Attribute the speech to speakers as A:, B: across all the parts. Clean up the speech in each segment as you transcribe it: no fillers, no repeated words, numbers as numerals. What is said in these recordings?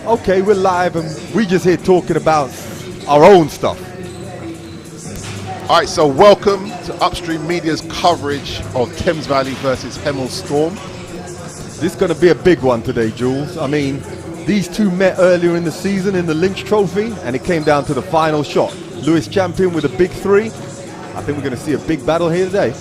A: Okay, we're live and we just here talking about our own stuff.
B: All right, so welcome to UpStreameMedia's coverage of Thames Valley versus Hemel Storm.
A: This is going to be a big one today, Jules. I mean, these two met earlier in the season in the Lynch Trophy, and it came down to the final shot. Lewis champion with a big three. I think we're going to see a big battle here today.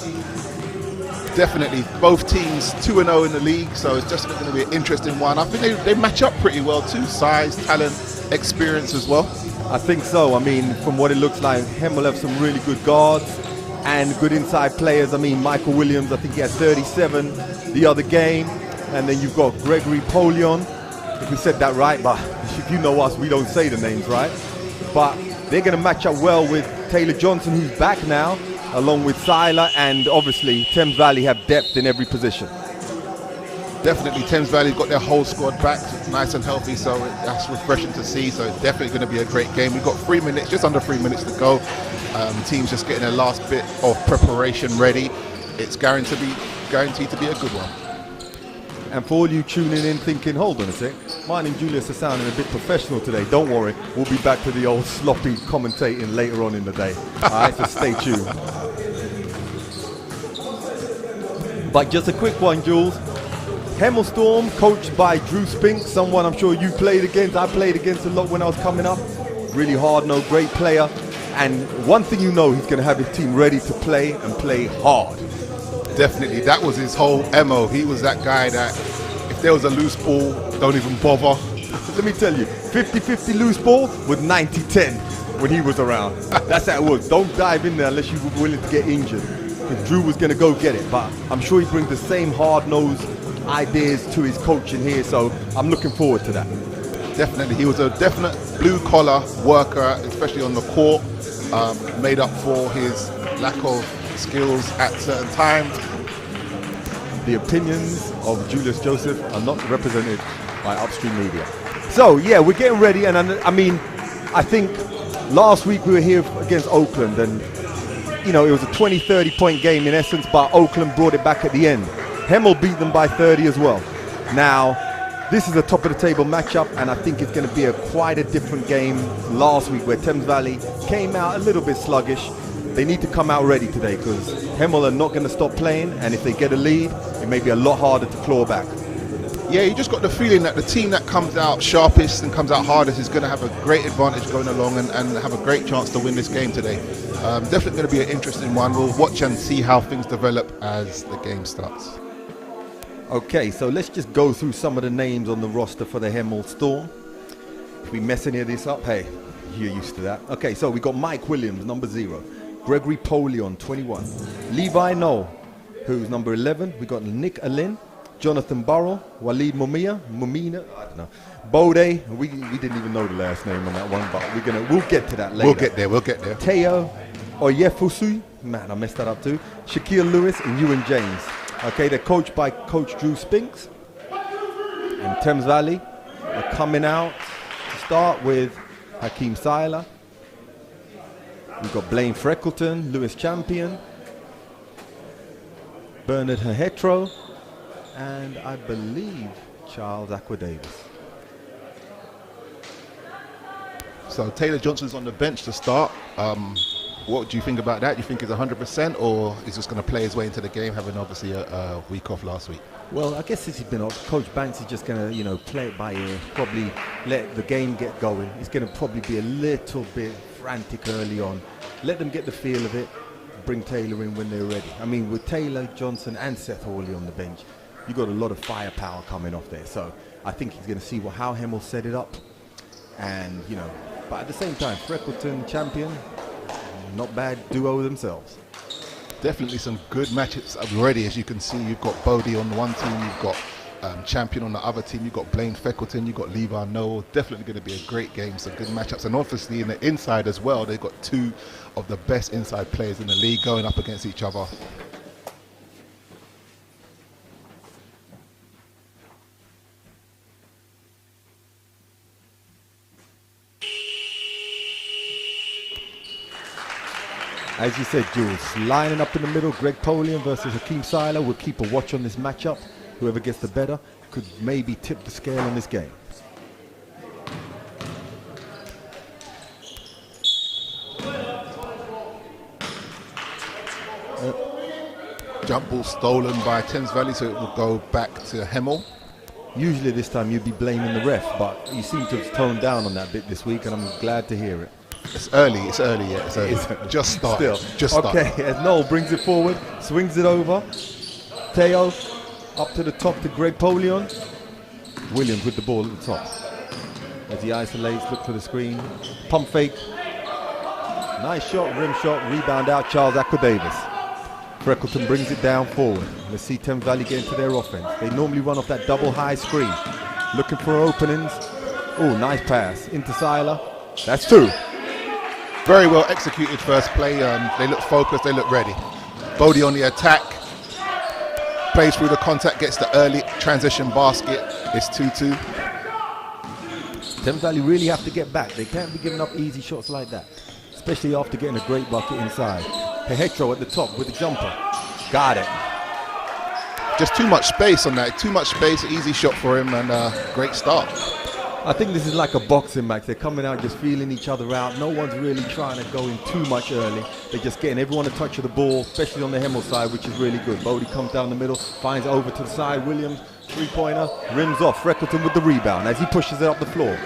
B: Definitely, both teams 2-0 in the league, so it's just going to be an interesting one. I think they match up pretty well too, size, talent, experience as well.
A: I think so. I mean, from what it looks like, Hemel have some really good guards and good inside players. I mean, Michael Williams, I think he had 37 the other game. And then you've got Gregory Polion, if we said that right, but if you know us, we don't say the names right. But they're going to match up well with Taylor Johnson, who's back now, along with Siler, and obviously Thames Valley have depth in every position.
B: Definitely, Thames Valley got their whole squad back, nice and healthy, so that's refreshing to see. So it's definitely going to be a great game. We've got 3 minutes, just under 3 minutes to go. Teams just getting their last bit of preparation ready. It's guaranteed to be a good one.
A: And for all you tuning in thinking, hold on a sec, mine and Julius are sounding a bit professional today. Don't worry, we'll be back to the old sloppy commentating later on in the day. All right, so stay tuned. But just a quick one, Jules. Hemel Storm, coached by Drew Spink, someone I'm sure you played against. I played against a lot when I was coming up. Really hard-nosed, great player. And one thing you know, he's going to have his team ready to play and play hard.
B: Definitely, that was his whole MO. He was that guy that if there was a loose ball, don't even bother.
A: Let me tell you, 50-50 loose ball with 90-10 when he was around. That's how it was. Don't dive in there unless you were willing to get injured. Because Drew was going to go get it. But I'm sure he brings the same hard-nosed ideas to his coaching here, so I'm looking forward to that.
B: Definitely, he was a definite blue-collar worker, especially on the court, made up for his lack of skills at certain times.
A: The opinions of Julius Joseph are not represented by UpStreameMedia. So yeah, we're getting ready, and I mean, I think last week we were here against Oakland, and you know, it was a 20-30 point game in essence, but Oakland brought it back at the end. Hemel beat them by 30 as well. Now, this is a top of the table matchup, and I think it's going to be quite a different game last week where Thames Valley came out a little bit sluggish. They need to come out ready today because Hemel are not going to stop playing, and if they get a lead, it may be a lot harder to claw back.
B: Yeah, you just got the feeling that the team that comes out sharpest and comes out hardest is going to have a great advantage going along and have a great chance to win this game today. Definitely going to be an interesting one. We'll watch and see how things develop as the game starts.
A: Okay, so let's just go through some of the names on the roster for the Hemel Storm. If we mess any of this up, hey, you're used to that. Okay, so we got Mike Williams, number 0. Gregory Polion, 21. Levi Noel, who's number 11. We got Nick Alin, Jonathan Burrell, Walid Mumina, I don't know. Bode, we didn't even know the last name on that one, but we'll get to that later.
B: We'll get there.
A: Teo Oyefusui, man, I messed that up too. Shaquille Lewis and Ewan James. Okay, they're coached by Coach Drew Spinks. And Thames Valley are coming out to start with Hakeem Siler. We've got Blaine Freckleton, Lewis Champion, Bernard Hahetro, and I believe Charles Aqua Davis.
B: So Taylor Johnson's on the bench to start. What do you think about that? Do you think he's 100%, or is just going to play his way into the game, having obviously a week off last week?
A: Well, I guess since he's been off, Coach Banks is just going to, play it by ear, probably let the game get going. He's going to probably be a little bit frantic early on. Let them get the feel of it, bring Taylor in when they're ready. I mean, with Taylor, Johnson, and Seth Hawley on the bench, you've got a lot of firepower coming off there. So I think he's going to see how Hemel set it up. And, but at the same time, Freckleton, Champion, not bad duo themselves.
B: Definitely some good matchups already. As you can see, you've got Bodie on one team, you've got Champion on the other team, you've got Blaine Freckleton, you've got Levi Noel. Definitely going to be a great game, some good matchups. And obviously in the inside as well, they've got 2 of the best inside players in the league going up against each other.
A: As you said, Jules, lining up in the middle, Greg Polion versus Hakeem Siler. We'll keep a watch on this matchup. Whoever gets the better could maybe tip the scale on this game.
B: Jump ball stolen by Thames Valley, so it will go back to Hemel.
A: Usually this time you'd be blaming the ref, but you seem to have toned down on that bit this week, and I'm glad to hear it.
B: It's early, yeah, it's early. Just started. Just started.
A: Okay, as Noel brings it forward, swings it over. Teo up to the top to Greg Polion. Williams with the ball at the top. As he isolates, look for the screen. Pump fake. Nice shot, rim shot, rebound out, Charles Aqua-Davis. Freckleton brings it down forward. Let's see Thames Valley get into their offense. They normally run off that double high screen. Looking for openings. Oh, nice pass into Seiler. That's two.
B: Very well executed first play. They look focused, they look ready. Bodie on the attack. Plays through the contact, gets the early transition basket. It's 2-2.
A: Thames Valley really have to get back. They can't be giving up easy shots like that, especially after getting a great bucket inside. Pehetro at the top with the jumper. Got it.
B: Just too much space on that. Too much space, easy shot for him, and great start.
A: I think this is like a boxing match. They're coming out just feeling each other out. No one's really trying to go in too much early. They're just getting everyone a touch of the ball, especially on the Hemel side, which is really good. Bodie comes down the middle, finds over to the side. Williams, three-pointer, rims off. Freckleton with the rebound as he pushes it up the floor.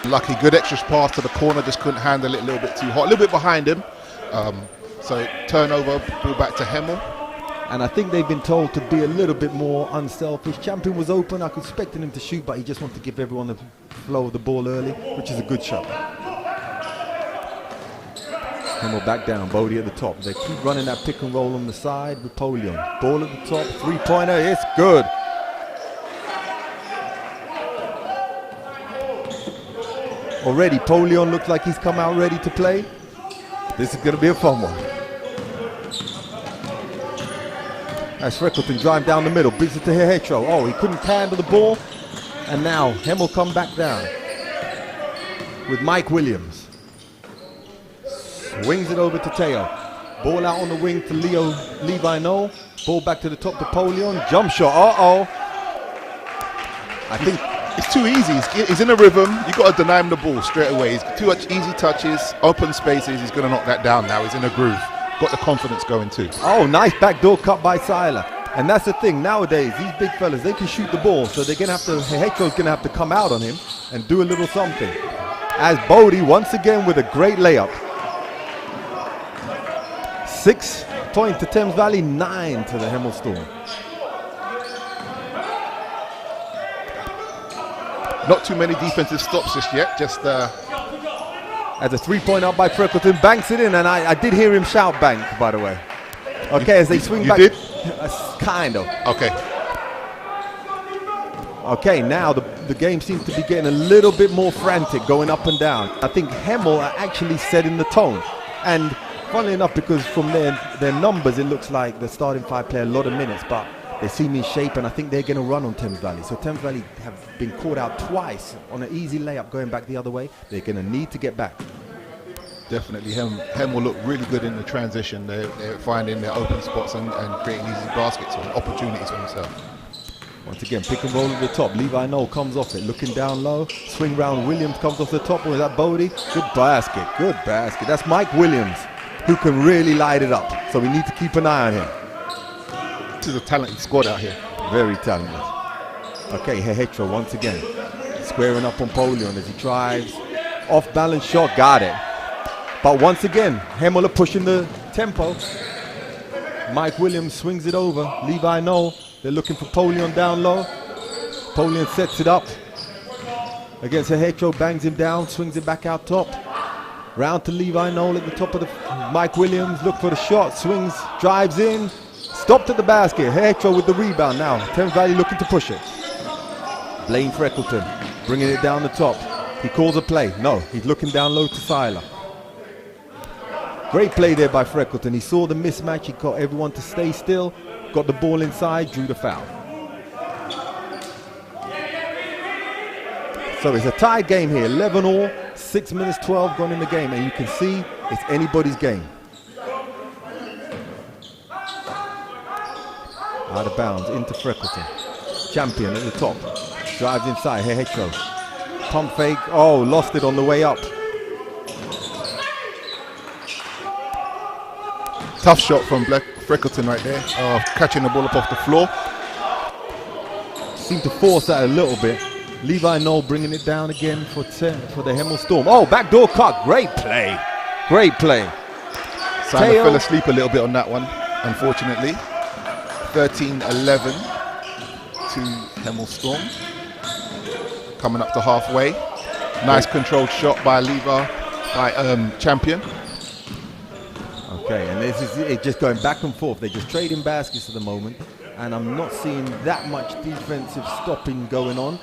B: Lucky, good extra pass to the corner, just couldn't handle it, a little bit too hot. A little bit behind him. So turnover, ball back to Hemel.
A: And I think they've been told to be a little bit more unselfish. Champion was open. I was expecting him to shoot, but he just wanted to give everyone the flow of the ball early, which is a good shot. Hemel back down, Bodie at the top. They keep running that pick and roll on the side with Polion. Ball at the top, three-pointer, it's good. Already, Polion looks like he's come out ready to play. This is going to be a fun one. As Freckleton drive down the middle, brings it to Hehetro. Oh, he couldn't handle the ball. And now Hemel come back down with Mike Williams. Swings it over to Teo. Ball out on the wing to Levi Noel. Ball back to the top to Polion. Jump shot. Uh-oh. I think
B: it's too easy. He's in a rhythm. You've got to deny him the ball straight away. He's too much easy touches, open spaces. He's going to knock that down now. He's in a groove. Got the confidence going too.
A: Oh, nice backdoor cut by Seiler. And that's the thing. Nowadays, these big fellas, they can shoot the ball. So they're going to have to, Hehetro's going to have to come out on him and do a little something. As Bodie, once again, with a great layup. 6 points to Thames Valley, 9 to the Hemel Storm.
B: Not too many defensive stops just yet. Just
A: as a three-point up by Freckleton, banks it in, and I did hear him shout bank, by the way. Okay, as they swing back.
B: You did?
A: Kind of.
B: Okay.
A: Okay, now the game seems to be getting a little bit more frantic, going up and down. I think Hemel are actually setting the tone. And funnily enough, because from their numbers, it looks like the starting five play a lot of minutes, but they seem in shape, and I think they're going to run on Thames Valley. So Thames Valley have been caught out twice on an easy layup going back the other way. They're going to need to get back.
B: Definitely, Hem will look really good in the transition. They're finding their open spots and creating easy baskets or opportunities for themselves.
A: Once again, pick and roll at the top. Levi Noel comes off it, looking down low. Swing round, Williams comes off the top. Was that Bodie? Good basket, good basket. That's Mike Williams, who can really light it up. So we need to keep an eye on him.
B: This is a talented squad out here.
A: Very talented. Okay, Hehetro once again. Squaring up on Polion as he tries. Off balance shot, got it. But once again, Hemel are pushing the tempo. Mike Williams swings it over. Levi Noel, they're looking for Polion down low. Polion sets it up. Against Hehetro, bangs him down, swings it back out top. Round to Levi Noel at the top of the... Mike Williams, look for the shot, swings, drives in. Stopped at the basket. Hehetro with the rebound now. Thames Valley looking to push it. Blaine Freckleton bringing it down the top. He calls a play. No, he's looking down low to Seiler. Great play there by Freckleton. He saw the mismatch. He got everyone to stay still. Got the ball inside, drew the foul. So it's a tied game here. 11-all, 6 minutes 12 gone in the game. And you can see it's anybody's game. Out of bounds, into Freckleton. Champion at the top. Drives inside, Hehetro. Pump fake, oh, lost it on the way up.
B: Tough shot from Freckleton right there, catching the ball up off the floor.
A: Seemed to force that a little bit. Levi Knoll bringing it down again for the Hemel Storm. Oh, backdoor cut. Great play. Great play.
B: Simon fell asleep a little bit on that one, unfortunately. 13-11 to Hemel Storm. Coming up to halfway. Nice controlled shot by Champion.
A: Okay, and this is it, just going back and forth. They're just trading baskets at the moment, and I'm not seeing that much defensive stopping going on.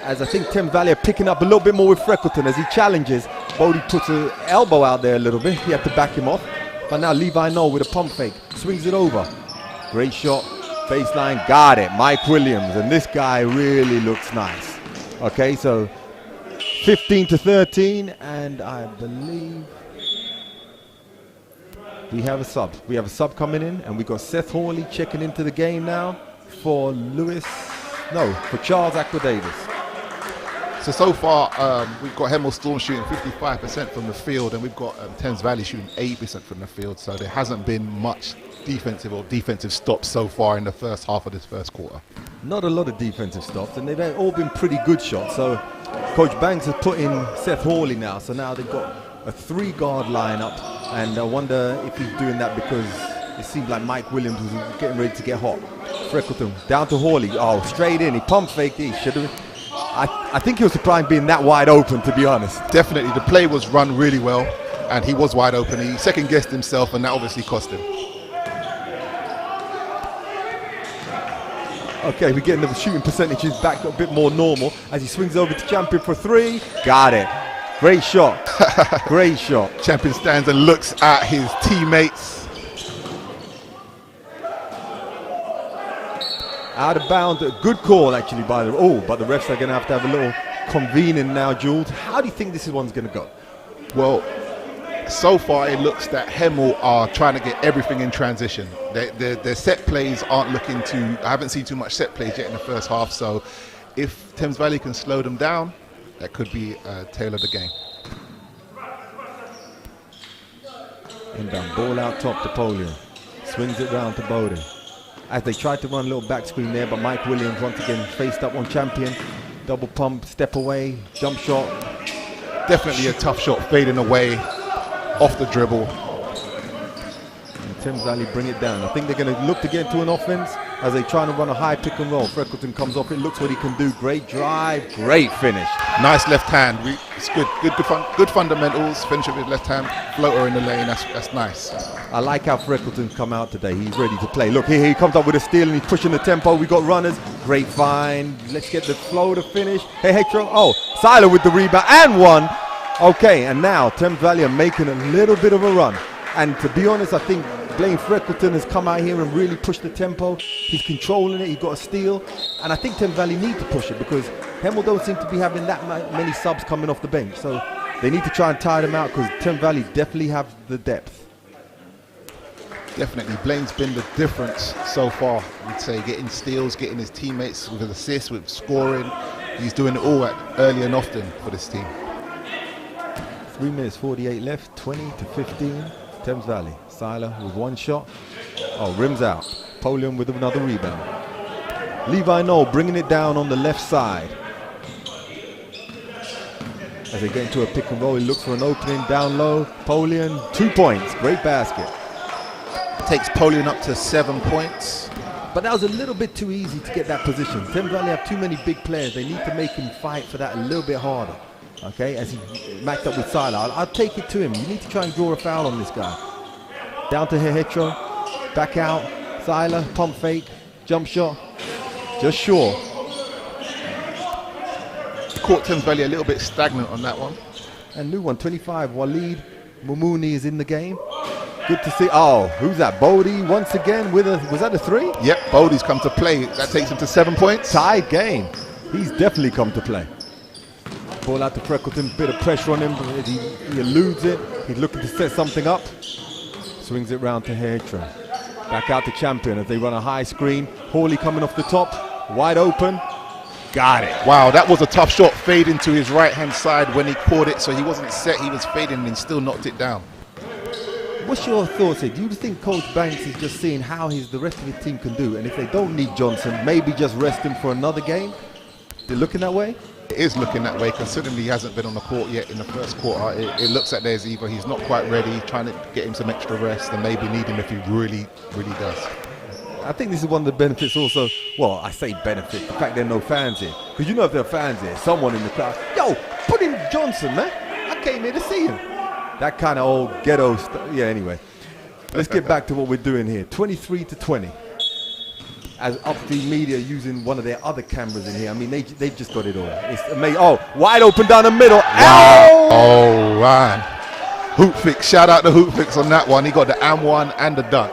A: As I think Thames Valley are picking up a little bit more with Freckleton as he challenges. Bodie puts an elbow out there a little bit. He had to back him off. But now Levi Knoll with a pump fake. Swings it over. Great shot. Baseline. Got it. Mike Williams. And this guy really looks nice. Okay, so 15-13. And I believe we have a sub. We have a sub coming in. And we got Seth Hawley checking into the game now for Charles Aquadavis.
B: So far, we've got Hemel Storm shooting 55% from the field, and we've got Thames Valley shooting 80% from the field. So there hasn't been much defensive stops so far in the first half of this first quarter.
A: Not a lot of defensive stops, and they've all been pretty good shots. So Coach Banks has put in Seth Hawley now. So now they've got a 3-guard lineup, and I wonder if he's doing that because it seemed like Mike Williams was getting ready to get hot. Freckleton down to Hawley. Oh, straight in. He pump faked. He should have. I think he was surprised being that wide open, to be honest.
B: Definitely. The play was run really well, and he was wide open. He second-guessed himself, and that obviously cost him.
A: Okay, we're getting the shooting percentages back a bit more normal as he swings over to Champion for 3. Got it. Great shot. Great shot.
B: Champion stands and looks at his teammates.
A: Out of bounds, a good call actually by the. Oh, but the refs are going to have a little convening now, Jules. How do you think this one's going to go?
B: Well, so far it looks that Hemel are trying to get everything in transition. Their set plays aren't looking too. I haven't seen too much set plays yet in the first half. So, if Thames Valley can slow them down, that could be a tail of the game.
A: Inbound ball out top to Polio. Swings it round to Bowden. As they tried to run a little back screen there, but Mike Williams once again faced up on Champion. Double pump, step away, jump shot.
B: Definitely a tough shot, fading away off the dribble.
A: And Thames Valley bring it down. I think they're going to look to get into an offense as they try to run a high pick and roll. Freckleton comes off, it looks what he can do. Great drive, great finish.
B: Nice left hand. It's good fundamentals. Finish it with left hand. Floater in the lane. That's nice.
A: I like how Freckleton's come out today. He's ready to play. Look, here he comes up with a steal and he's pushing the tempo. We got runners. Great find. Let's get the flow to finish. Hey, Hetro. Oh, Silo with the rebound and one. Okay, and now Thames Valley are making a little bit of a run. And to be honest, I think Blaine Freckleton has come out here and really pushed the tempo. He's controlling it. He got a steal. And I think Thames Valley need to push it because Hemel don't seem to be having that many subs coming off the bench. So they need to try and tire them out because Thames Valley definitely have the depth.
B: Definitely. Blaine's been the difference so far, we'd say, getting steals, getting his teammates with assists, with scoring. He's doing it all early and often for this team.
A: 3 minutes 48 left, 20-15, Thames Valley. Seiler with one shot. Oh, rims out. Polion with another rebound. Levi Knoll bringing it down on the left side. As they get into a pick and roll, he looks for an opening down low. Polion, 2 points. Great basket.
B: Takes Polion up to 7 points.
A: But that was a little bit too easy to get that position. Thames Valley have too many big players. They need to make him fight for that a little bit harder. Okay, as he matched up with Seiler. I'll take it to him. You need to try and draw a foul on this guy. Down to Hetro. Back out. Seiler, pump fake, jump shot. Just sure.
B: Caught Thames Valley a little bit stagnant on that one.
A: And new one, 25. Walid Mumuni is in the game. Good to see. Oh, who's that? Bodie once again with a, was that a 3?
B: Yep, Bodie's come to play. That takes him to 7 points.
A: Tied game. He's definitely come to play. Ball out to Freckleton, bit of pressure on him. He eludes it. He's looking to set something up. Swings it round to Hetro. Back out to Champion as they run a high screen. Hawley coming off the top, wide open. Got it.
B: Wow, that was a tough shot. Fading to his right-hand side when he caught it, so he wasn't set. He was fading and still knocked it down.
A: What's your thoughts here? Do you think Coach Banks is just seeing how the rest of his team can do, and if they don't need Johnson, maybe just rest him for another game? They're looking that way?
B: It is looking that way, considering he hasn't been on the court yet in the first quarter. It looks like there's either he's not quite ready, trying to get him some extra rest, and maybe need him if he really, really does.
A: I think this is one of the benefits also. Well, I say benefit, the fact there are no fans here. Because you know if there are fans here, someone in the crowd, yo, put in Johnson, man. I came here to see him. That kind of old ghetto stuff. Yeah, anyway. Let's get back to what we're doing here. 23-20. As UpStreamedia using one of their other cameras in here. I mean, they've just got it all. It's amazing. Oh, wide open down the middle.
B: Wow. Oh, man. Hoop Fix. Shout out to Hoop Fix on that one. He got the M1 and the dunk.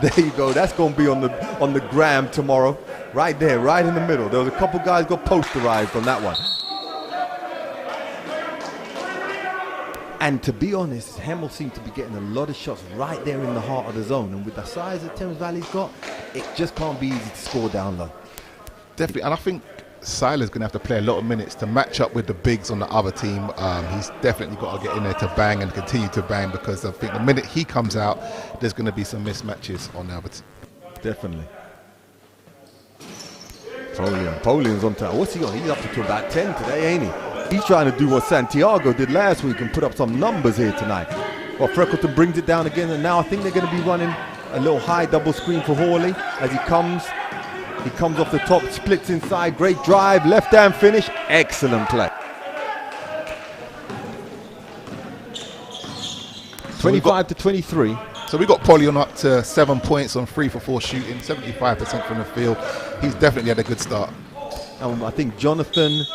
A: There you go. That's going to be on the gram tomorrow. Right there, right in the middle. There was a couple guys got posterized on that one. And to be honest, Hemel seemed to be getting a lot of shots right there in the heart of the zone. And with the size that Thames Valley's got, it just can't be easy to score down low.
B: Definitely. And I think Siler's going to have to play a lot of minutes to match up with the bigs on the other team. He's definitely got to get in there to bang and continue to bang, because I think the minute he comes out, there's going to be some mismatches on the other team.
A: Definitely. Napoleon's on top. What's he on? He's up to about 10 today, ain't he? He's trying to do what Santiago did last week and put up some numbers here tonight. Well, Freckleton brings it down again, and now I think they're going to be running a little high double screen for Hawley as he comes. He comes off the top, splits inside, great drive, left hand finish, excellent play. 25-23.
B: So we got Polion up to 7 points on 3 for 4 shooting, 75% from the field. He's definitely had a good start.
A: I think Jonathan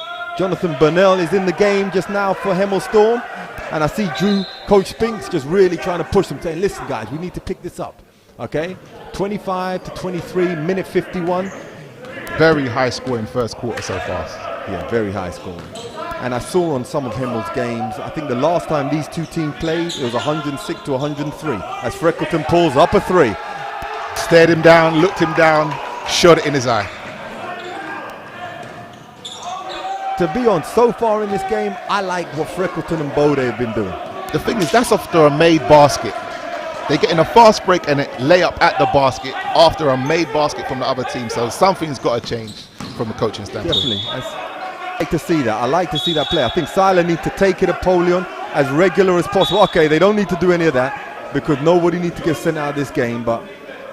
A: Burnell is in the game just now for Hemel Storm. And I see Coach Spinks just really trying to push them, saying, listen guys, we need to pick this up. Okay, 25-23, minute 51.
B: Very high scoring first quarter so far.
A: Yeah, very high scoring. And I saw on some of Hemel's games, I think the last time these two teams played, it was 106-103. As Freckleton pulls up a 3.
B: Stared him down, looked him down, shot it in his eye.
A: To be honest, so far in this game, I like what Freckleton and Bode have been doing.
B: The thing is, that's after a made basket. They get in a fast break and it lay up at the basket after a made basket from the other team. So something's got to change from a coaching standpoint.
A: Definitely. I like to see that. I like to see that play. I think Siler needs to take it Apollyon as regular as possible. Okay, they don't need to do any of that because nobody needs to get sent out of this game, but,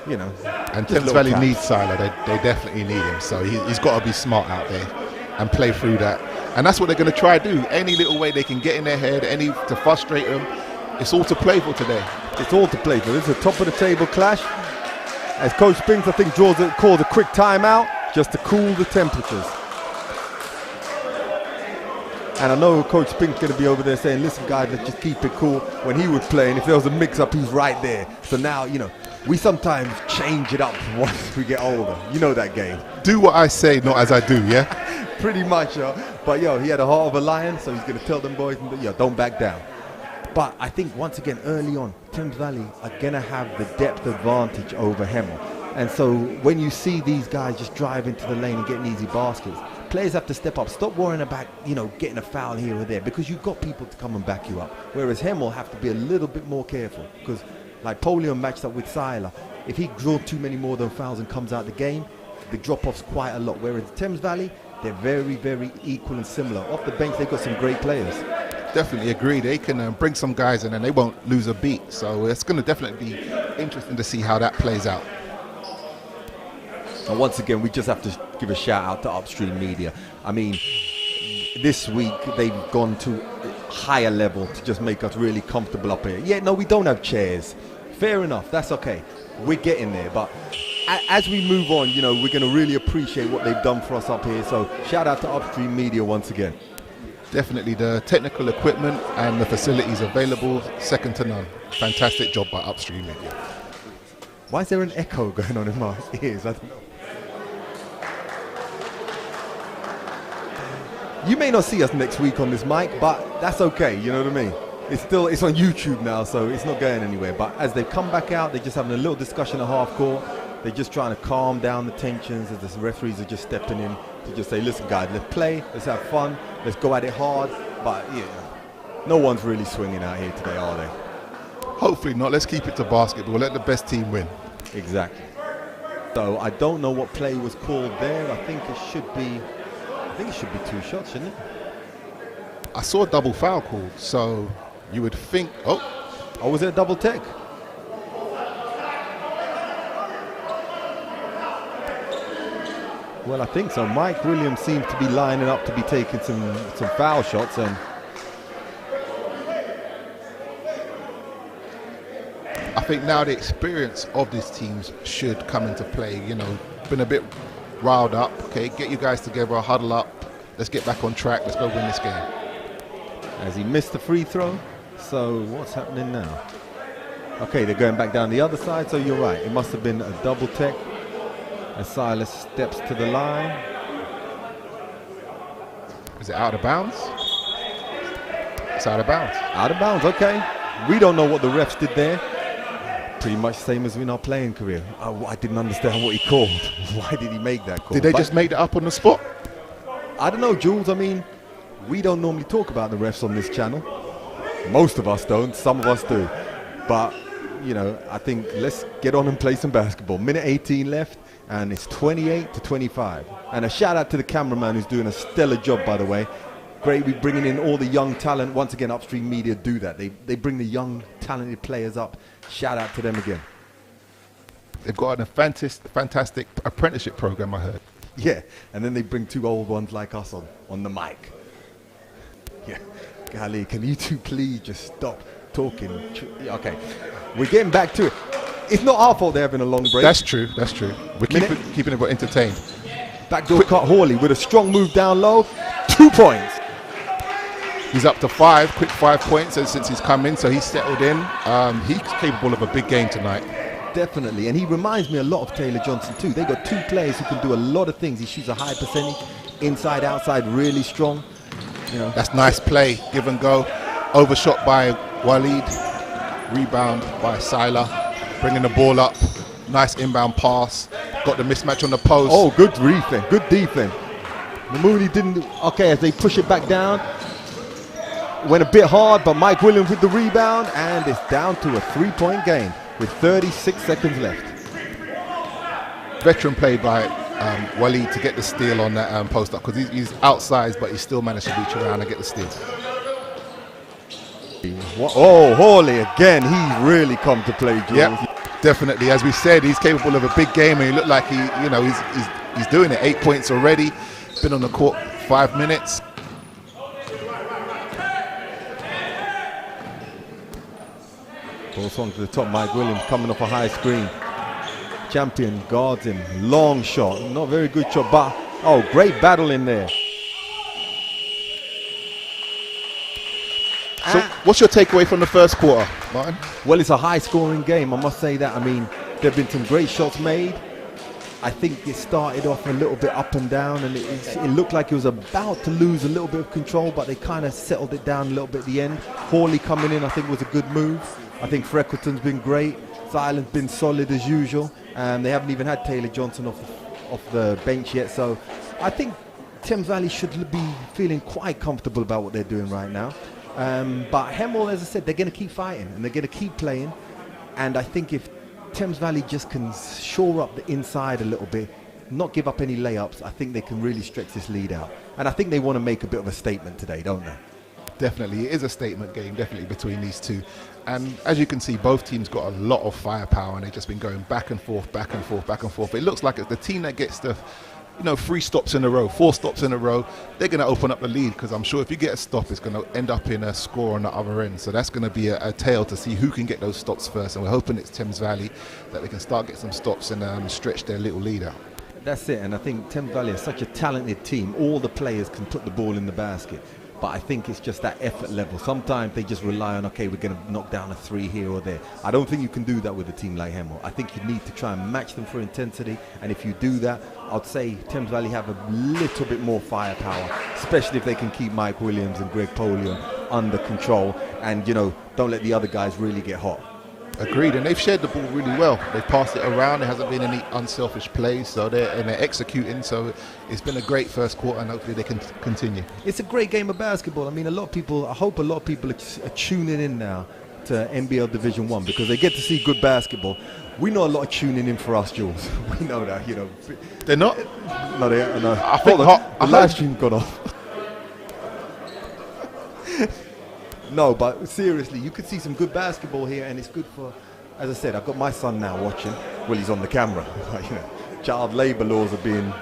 A: you know.
B: And Thames Valley needs Siler. They definitely need him. So he's got to be smart out there and play through that. And that's what they're going to try to do. Any little way they can get in their head, to frustrate them. It's all to play for today.
A: It's all to play for. This is a top of the table clash. As Coach Spinks, I think, calls a quick timeout just to cool the temperatures. And I know Coach Spinks going to be over there saying, listen guys, let's just keep it cool. When he was playing, if there was a mix-up, he's right there. So now, you know, we sometimes change it up once we get older. You know that game.
B: Do what I say, not as I do, yeah?
A: Pretty much, yo. But, yo, he had a heart of a lion, so he's going to tell them boys, yo, don't back down. But I think, once again, early on, Thames Valley are going to have the depth advantage over Hemel. And so when you see these guys just drive into the lane and getting easy baskets, players have to step up. Stop worrying about, getting a foul here or there, because you've got people to come and back you up. Whereas Hemel have to be a little bit more careful, because like Polion matched up with Siler, if he draws too many more than fouls and comes out the game, the drop-off's quite a lot. Whereas Thames Valley, they're very, very equal and similar. Off the bench, they've got some great players.
B: Definitely agree. They can bring some guys in and they won't lose a beat. So it's going to definitely be interesting to see how that plays out.
A: And once again, we just have to give a shout out to UpStreamedia. I mean, this week they've gone to a higher level to just make us really comfortable up here. Yeah, no, we don't have chairs. Fair enough. That's okay. We're getting there. But as we move on, we're going to really appreciate what they've done for us up here. So shout out to UpStreamedia once again.
B: Definitely the technical equipment and the facilities available, second to none. Fantastic job by UpStreamedia.
A: Why is there an echo going on in my ears? I don't know. You may not see us next week on this mic, but that's okay, you know what I mean? It's on YouTube now, so it's not going anywhere. But as they come back out, they're just having a little discussion at half court. They're just trying to calm down the tensions as the referees are just stepping in to just say, listen guys, let's play, let's have fun, let's go at it hard. But no one's really swinging out here today, are they?
B: Hopefully not. Let's keep it to basketball. Let the best team win.
A: Exactly. So I don't know what play was called there. I think it should be 2 shots, shouldn't it?
B: I saw a double foul called, so you would think,
A: oh, was it a double tech? Well, I think so. Mike Williams seems to be lining up to be taking some foul shots, and
B: I think now the experience of these teams should come into play. You know, been a bit riled up. Okay, get you guys together, huddle up. Let's get back on track. Let's go win this game.
A: As he missed the free throw, so what's happening now? Okay, they're going back down the other side, so you're right. It must have been a double tech as Silas steps to the line.
B: Is it out of bounds? It's out of bounds.
A: Out of bounds, okay. We don't know what the refs did there. Pretty much same as in our playing career. I didn't understand what he called. Why did he make that call?
B: Did they just make that up on the spot?
A: I don't know, Jules. I mean, we don't normally talk about the refs on this channel. Most of us don't, some of us do. But, you know, I think let's get on and play some basketball. Minute 18 left, and it's 28-25. And a shout out to the cameraman who's doing a stellar job, by the way. Great, we're bringing in all the young talent. Once again, UpStreamedia do that. They bring the young, talented players up. Shout out to them again.
B: They've got a fantastic apprenticeship program, I heard.
A: Yeah, and then they bring 2 old ones like us on the mic. Yeah, golly, can you two please just stop talking? Okay, we're getting back to it. It's not our fault they're having a long break.
B: That's true, that's true. We're keeping everyone entertained.
A: Backdoor cut Hawley with a strong move down low. 2 points.
B: He's up to 5, quick 5 points since he's come in, so he's settled in. He's capable of a big game tonight.
A: Definitely, and he reminds me a lot of Taylor Johnson too. They got 2 players who can do a lot of things. He shoots a high percentage, inside, outside, really strong. You know,
B: that's nice play, give and go. Overshot by Walid, rebound by Sila, bringing the ball up. Nice inbound pass. Got the mismatch on the post.
A: Oh, good defense, good defense. Mamouni didn't. Okay, as they push it back down, went a bit hard, but Mike Williams with the rebound, and it's down to a 3-point game with 36 seconds left.
B: Veteran play by Walid to get the steal on that post up, because he's outsized, but he still managed to reach around and get the steal.
A: Oh, Hawley again. He's really come to play, Jules.
B: Yep, definitely. As we said, he's capable of a big game, and he looked like he's doing it. 8 points already. Been on the court 5 minutes.
A: Ball swung to the top. Mike Williams coming off a high screen. Champion guards him. Long shot. Not very good shot, but oh, great battle in there.
B: So what's your takeaway from the first quarter, Martin?
A: Well, it's a high-scoring game, I must say that. I mean, there have been some great shots made. I think it started off a little bit up and down, and it looked like it was about to lose a little bit of control, but they kind of settled it down a little bit at the end. Hawley coming in, I think, was a good move. I think Freckleton's been great. Silen's been solid as usual. They haven't even had Taylor Johnson off the bench yet, so I think Thames Valley should be feeling quite comfortable about what they're doing right now. But Hemel, as I said, they're going to keep fighting and they're going to keep playing. And I think if Thames Valley just can shore up the inside a little bit, not give up any layups, I think they can really stretch this lead out. And I think they want to make a bit of a statement today, don't they?
B: Definitely, it is a statement game, definitely, between these two. And as you can see, both teams got a lot of firepower, and they've just been going back and forth, back and forth, back and forth. It looks like it's the team that gets the 3 stops in a row, 4 stops in a row, they're going to open up the lead, because I'm sure if you get a stop, it's going to end up in a score on the other end. So that's going to be a tale to see who can get those stops first. And we're hoping it's Thames Valley, that they can start get some stops and stretch their little lead out.
A: That's it. And I think Thames Valley is such a talented team. All the players can put the ball in the basket. But I think it's just that effort level. Sometimes they just rely on, okay, we're going to knock down a 3 here or there. I don't think you can do that with a team like Hemel. I think you need to try and match them for intensity. And if you do that, I'd say Thames Valley have a little bit more firepower, especially if they can keep Mike Williams and Greg Polion under control and, don't let the other guys really get hot.
B: Agreed, and they've shared the ball really well. They've passed it around. There hasn't been any unselfish plays, so they're executing. So it's been a great first quarter, and hopefully they can continue.
A: It's a great game of basketball. I mean, I hope a lot of people are tuning in now NBL Division 1 because they get to see good basketball. We know a lot of tuning in for us, Jules. We know that, you know.
B: They're not?
A: No, they no.
B: I think
A: the live stream got off. No, but seriously, you could see some good basketball here, and it's good for, as I said, I've got my son now watching. Well, he's on the camera. You know, child labour laws are being...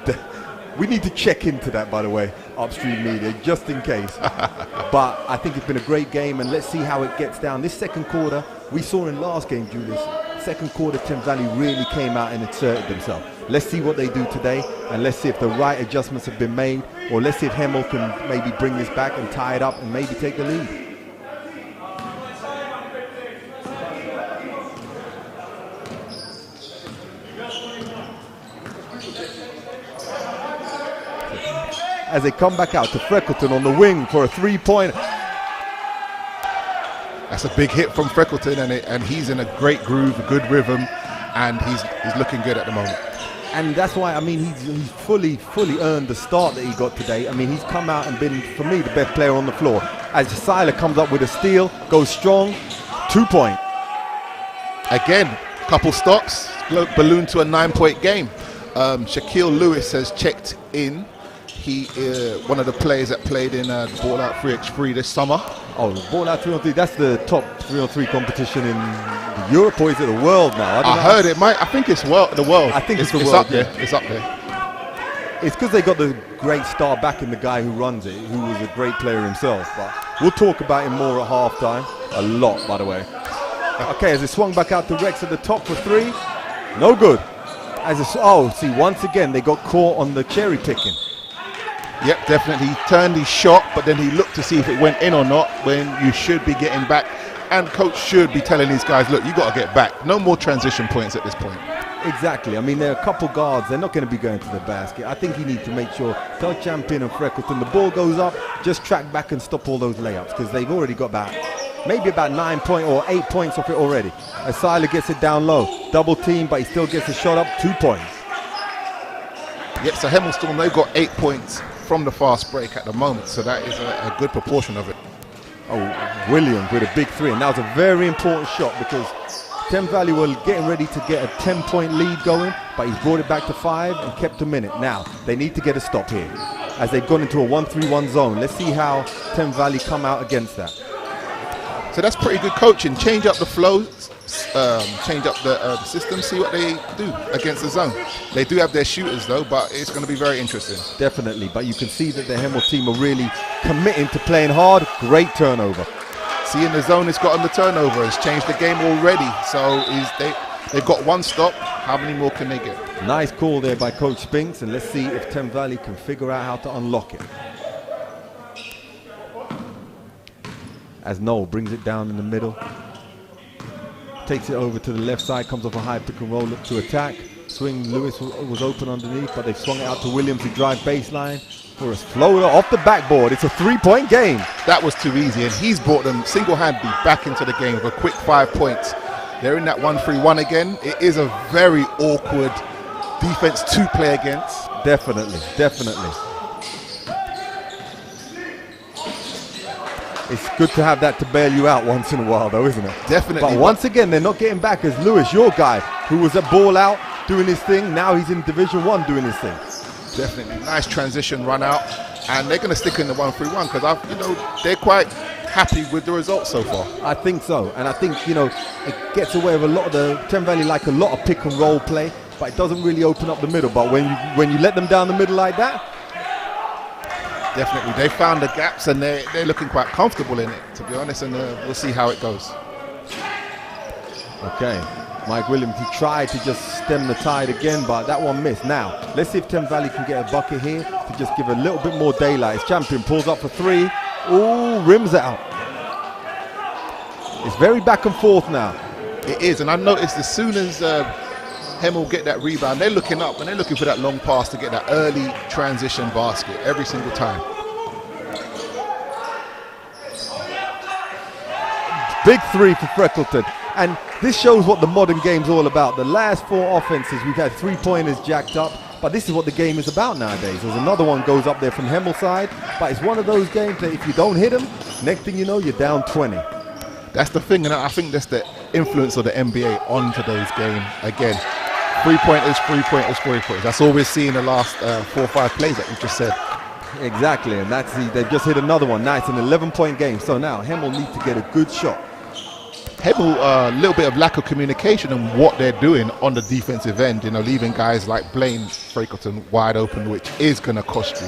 A: We need to check into that, by the way, UpStreamedia, just in case. But I think it's been a great game, and let's see how it gets down. This second quarter, we saw in last game, Julius, second quarter, Thames Valley really came out and inserted themselves. Let's see what they do today, and let's see if the right adjustments have been made, or let's see if Hemel can maybe bring this back and tie it up and maybe take the lead. As they come back out to Freckleton on the wing for a three-pointer.
B: That's a big hit from Freckleton, and he's in a great groove, a good rhythm, and he's looking good at the moment.
A: And that's why, I mean, he's fully earned the start that he got today. I mean, he's come out and been, for me, the best player on the floor. As Siler comes up with a steal, goes strong, 2-point.
B: Again, couple stops, balloon to a 9-point game. Shaquille Lewis has checked in. He one of the players that played in the Ball Out 3x3 this summer. Oh, the
A: Ball Out 3-on-3, that's the top 3-on-3 competition in Europe, or is it the world now?
B: I heard it might, I think it's the world.
A: I think it's the
B: world,
A: up
B: there. It's up there.
A: It's because they got the great star back in the guy who runs it, who was a great player himself. But we'll talk about him more at halftime. A lot, by the way. Okay, as it swung back out to Rex at the top for three. No good. See, once again, they got caught on the cherry picking.
B: Yep, definitely. He turned his shot, but then he looked to see if it went in or not, when you should be getting back. And coach should be telling these guys, look, you got to get back. No more transition points at this point.
A: Exactly. I mean, there are a couple guards. They're not going to be going to the basket. I think you need to make sure, tell Champion and Freckleton, the ball goes up, just track back and stop all those layups, because they've already got maybe about 9 points or 8 points off it already. As Siler gets it down low. Double team, but he still gets the shot up, 2 points.
B: Yep, so Hemel Storm, they've got 8 points from the fast break at the moment, so that is a good proportion of it.
A: Oh, Williams with a big three, and that was a very important shot because Thames Valley were getting ready to get a 10-point lead going, but he's brought it back to 5 and kept a minute. Now, they need to get a stop here as they've gone into a 1-3-1 zone. Let's see how Thames Valley come out against that.
B: So that's pretty good coaching. Change up the flow, change up the system, see what they do against the zone. They do have their shooters though, but it's going to be very interesting.
A: Definitely, but you can see that the Hemel team are really committing to playing hard. Great turnover.
B: See, in the zone, it's gotten the turnover. It's changed the game already. So they've got one stop. How many more can they get?
A: Nice call there by Coach Spinks, and let's see if Thames Valley can figure out how to unlock it. As Noel brings it down in the middle. Takes it over to the left side, comes off a high pick and roll up to attack. Swing, Lewis was open underneath, but they've swung it out to Williams who drive baseline for a floater off the backboard. It's a 3-point game.
B: That was too easy, and he's brought them single-handedly back into the game with a quick 5 points. They're in that 1-3-1 again. It is a very awkward defense to play against.
A: Definitely. It's good to have that to bail you out once in a while, though, isn't it?
B: Definitely.
A: But once again, they're not getting back as Lewis, your guy, who was at Ball Out doing his thing. Now he's in Division 1 doing his thing.
B: Definitely. Nice transition run out. And they're going to stick in the 1-3-1 because, they're quite happy with the results so far.
A: I think so. And I think, it gets away with a lot of the Thames Valley like a lot of pick and roll play, but it doesn't really open up the middle. But when you let them down the middle like that,
B: definitely, they found the gaps and they're looking quite comfortable in it, to be honest, and we'll see how it goes.
A: Okay, Mike Williams, he tried to just stem the tide again, but that one missed. Now, let's see if Thames Valley can get a bucket here to just give a little bit more daylight. His Champion pulls up for 3. Ooh, rims out. It's very back and forth now.
B: It is, and I noticed as soon as Hemel get that rebound, they're looking up and they're looking for that long pass to get that early transition basket every single time.
A: Big 3 for Freckleton. And this shows what the modern game's all about. The last 4 offenses, we've had 3-pointers jacked up, but this is what the game is about nowadays. There's another one goes up there from Hemel side, but it's one of those games that if you don't hit them, next thing you know, you're down 20.
B: That's the thing, and I think that's the influence of the NBA on today's game. Again, three-pointers, three-pointers, three-pointers. That's all we're seeing the last 4 or 5 plays that you just said.
A: Exactly, and they've just hit another one. Now it's an 11-point game, so now Hemel needs to get a good shot.
B: Hemel, a little bit of lack of communication in what they're doing on the defensive end, leaving guys like Blaine Frakerton wide open, which is going to cost you.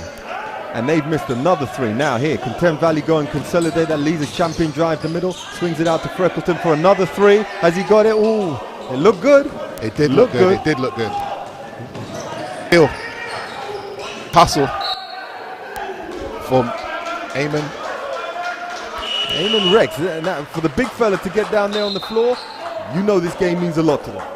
A: And they've missed another 3. Now here, can Thames Valley go and consolidate? That leads a champion drive to middle, swings it out to Frakerton for another 3. Has he got it? Ooh, it looked good.
B: It did look good. It did look good. Hill. Hustle from Eamon.
A: Eamon Rex. Now, for the big fella to get down there on the floor, this game means a lot to them.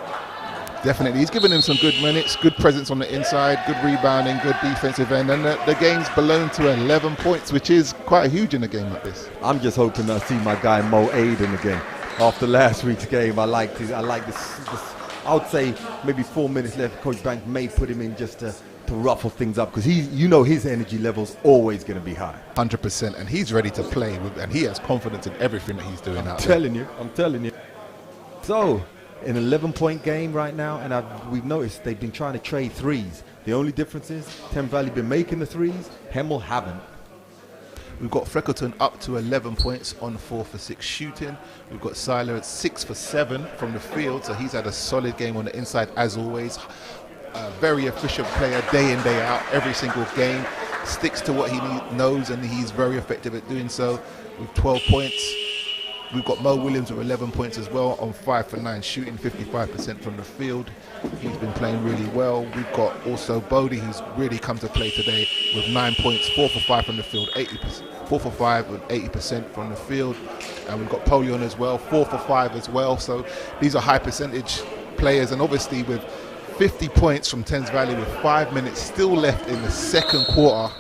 B: Definitely. He's given him some good minutes, good presence on the inside, good rebounding, good defensive end, and the game's blown to 11 points, which is quite huge in a game like this.
A: I'm just hoping I see my guy Mo Aiden again. After last week's game, I like this. I would say maybe 4 minutes left. Coach Bank may put him in just to ruffle things up, because his energy level's always going to be high.
B: 100%, and he's ready to play, and he has confidence in everything that he's doing out there.
A: I'm telling you. So, an 11-point game right now, and we've noticed they've been trying to trade threes. The only difference is Thames Valley been making the threes, Hemel haven't.
B: We've got Frakerton up to 11 points on 4 for 6 shooting. We've got Siler at 6 for 7 from the field, so he's had a solid game on the inside as always. A very efficient player day in, day out, every single game. Sticks to what he knows, and he's very effective at doing so with 12 points. We've got Mo Williams with 11 points as well on 5 for 9 shooting, 55% from the field. He's been playing really well. We've got also Bodie, who's really come to play today with 9 points, 4 for 5 from the field, 4 for 5 with 80% from the field. And we've got Polion as well, 4 for 5 as well. So these are high percentage players, and obviously with 50 points from Thames Valley with 5 minutes still left in the second quarter,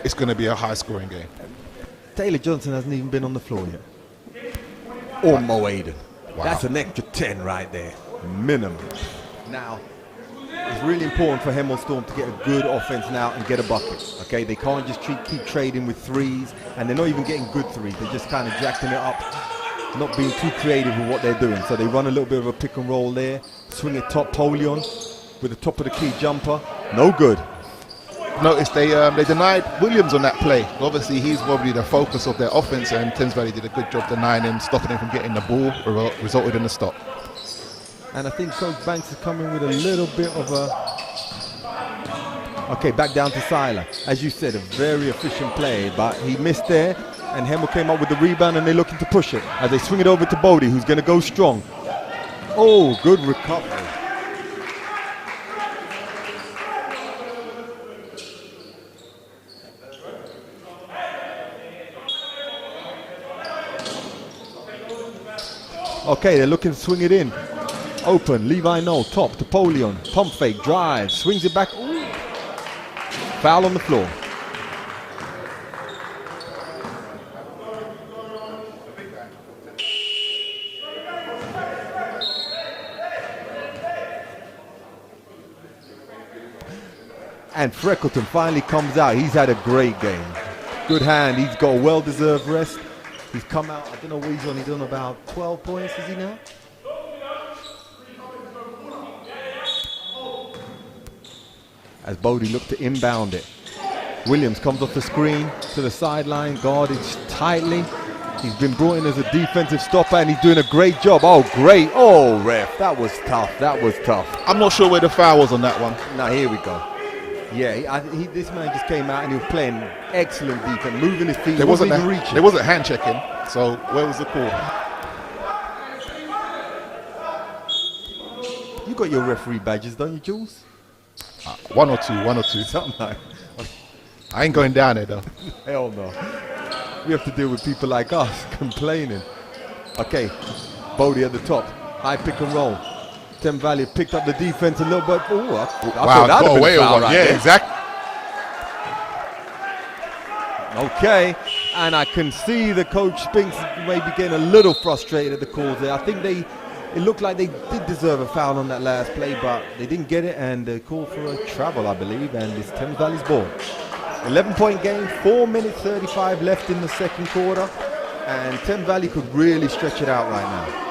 B: it's going to be a high scoring game.
A: Taylor Johnson hasn't even been on the floor yet. Or Mo Aiden.
B: Wow.
A: That's an extra 10 right there, minimum. Now, it's really important for Hemel Storm to get a good offense now and get a bucket. Okay, they can't just keep trading with threes, and they're not even getting good threes. They're just kind of jacking it up, not being too creative with what they're doing. So they run a little bit of a pick and roll there, swing it top Polion with the top of the key jumper. No good.
B: Notice they denied Williams on that play. Obviously, he's probably the focus of their offense, and Thames Valley did a good job denying him, stopping him from getting the ball, resulted in a stop.
A: And I think Coach Banks is coming with a little bit of a... Okay, back down to Siler. As you said, a very efficient play, but he missed there, and Hemel came up with the rebound, and they're looking to push it as they swing it over to Bodie, who's going to go strong. Oh, good recovery. Okay, they're looking to swing it in. Open, Levi Knoll, top to Polion. Pump fake, drive, swings it back. Ooh. Foul on the floor. And Frakerton finally comes out. He's had a great game. Good hand, he's got a well-deserved rest. He's come out, I don't know what he's on. He's on about 12 points, is he now? As Bodie looked to inbound it. Williams comes off the screen to the sideline, guarded tightly. He's been brought in as a defensive stopper, and he's doing a great job. Oh, great. Oh, ref, that was tough. That was tough.
B: I'm not sure where the foul was on that one.
A: Now, here we go. Yeah, this man just came out and he was playing excellent defense, moving his feet.
B: There wasn't
A: even reaching.
B: There wasn't hand checking. So where was the call?
A: You got your referee badges, don't you, Jules?
B: One or two.
A: Something like.
B: I ain't going down there though.
A: Hell no. We have to deal with people like us complaining. Okay, Bodie at the top, high pick and roll. Thames Valley picked up the defense a little bit. Ooh, I thought that would be a foul right there.
B: Exactly.
A: Okay, and I can see the coach Spinks maybe getting a little frustrated at the calls there. I think it looked like they did deserve a foul on that last play, but they didn't get it, and they called for a travel, I believe, and it's Thames Valley's ball. 11-point game, 4 minutes 35 left in the second quarter. And Thames Valley could really stretch it out right now.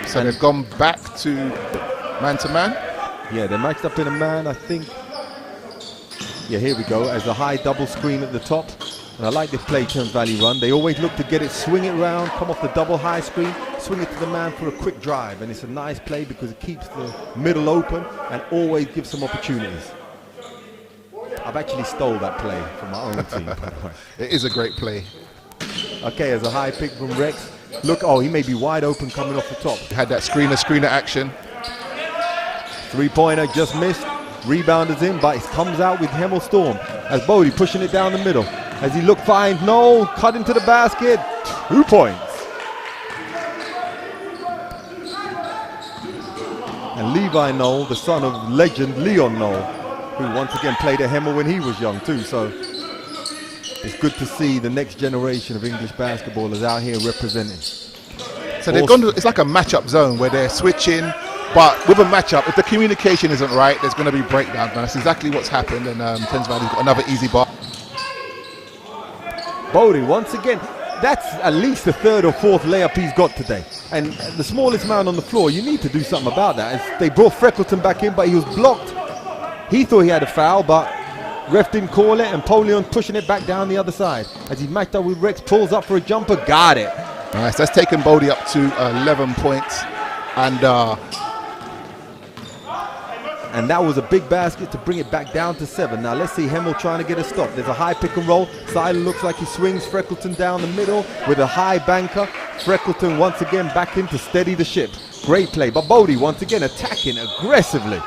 B: So they've gone back to man-to-man.
A: Yeah, they're matched up in a man, I think. Yeah, here we go, as a high double screen at the top. And I like this play Thames Valley run. They always look to get it, swing it round, come off the double high screen, swing it to the man for a quick drive. And it's a nice play because it keeps the middle open and always gives some opportunities. I've actually stole that play from my own team, by the way.
B: It is a great play.
A: Okay, as a high pick from Rex. Look, oh, he may be wide open coming off the top.
B: Had that screener action.
A: Three-pointer just missed. Rebounders in, but it comes out with Hemel Storm. As Bodie pushing it down the middle. As he look fine, no, cut into the basket. 2 points. And Levi Knoll, the son of legend Leon Knoll, who once again played at Hemel when he was young too. So it's good to see the next generation of English basketballers out here representing.
B: So they've gone to, it's like a matchup zone where they're switching, but with a matchup, if the communication isn't right, there's going to be breakdowns. And that's exactly what's happened, and Thames Valley's got another easy bar.
A: Bodie, once again, that's at least the third or fourth layup he's got today. And the smallest man on the floor, you need to do something about that. As they brought Freckleton back in, but he was blocked. He thought he had a foul, but ref didn't call it, and Polion pushing it back down the other side. As he matched up with Rex, pulls up for a jumper, got it.
B: Nice, that's taken Bodie up to 11 points.
A: And that was a big basket to bring it back down to 7. Now let's see Hemel trying to get a stop. There's a high pick and roll. Siler looks like he swings Freckleton down the middle with a high banker. Freckleton once again back in to steady the ship. Great play, but Bodie once again attacking aggressively.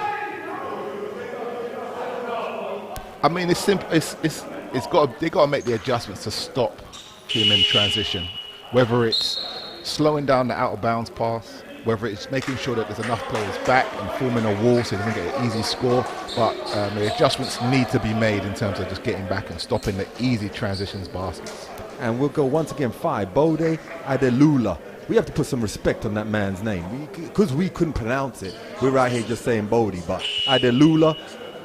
B: I mean, it's simple. They got to make the adjustments to stop him in transition. Whether it's slowing down the out of bounds pass, whether it's making sure that there's enough players back and forming a wall so he doesn't get an easy score. But the adjustments need to be made in terms of just getting back and stopping the easy transitions baskets. And
A: we'll go once again 5. Bode Adelula. We have to put some respect on that man's name because we couldn't pronounce it. We're right here just saying Bodie, but Adelula.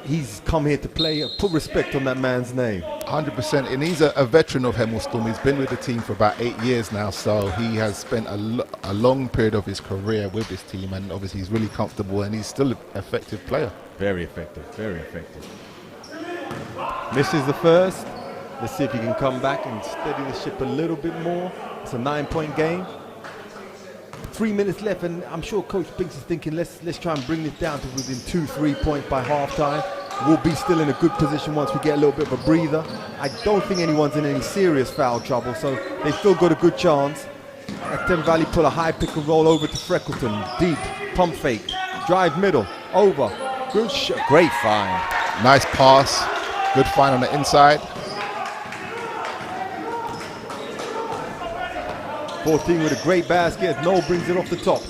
A: He's come here to play. Put respect on that man's name.
B: 100%. And he's a veteran of Hemel Storm. He's been with the team for about 8 years now. So he has spent a long period of his career with this team. And obviously he's really comfortable and he's still an effective player.
A: Very effective. Very effective. Misses the first. Let's see if he can come back and steady the ship a little bit more. It's a 9-point game. 3 minutes left, and I'm sure Coach Binks is thinking, let's try and bring this down to within 2-3 points by halftime. We'll be still in a good position once we get a little bit of a breather. I don't think anyone's in any serious foul trouble, so they've still got a good chance. Thames Valley pull a high pick and roll over to Freckleton. Deep, pump fake, drive middle, over. Good shot, great find.
B: Nice pass, good find on the inside.
A: 14 with a great basket. Noel brings it off the top.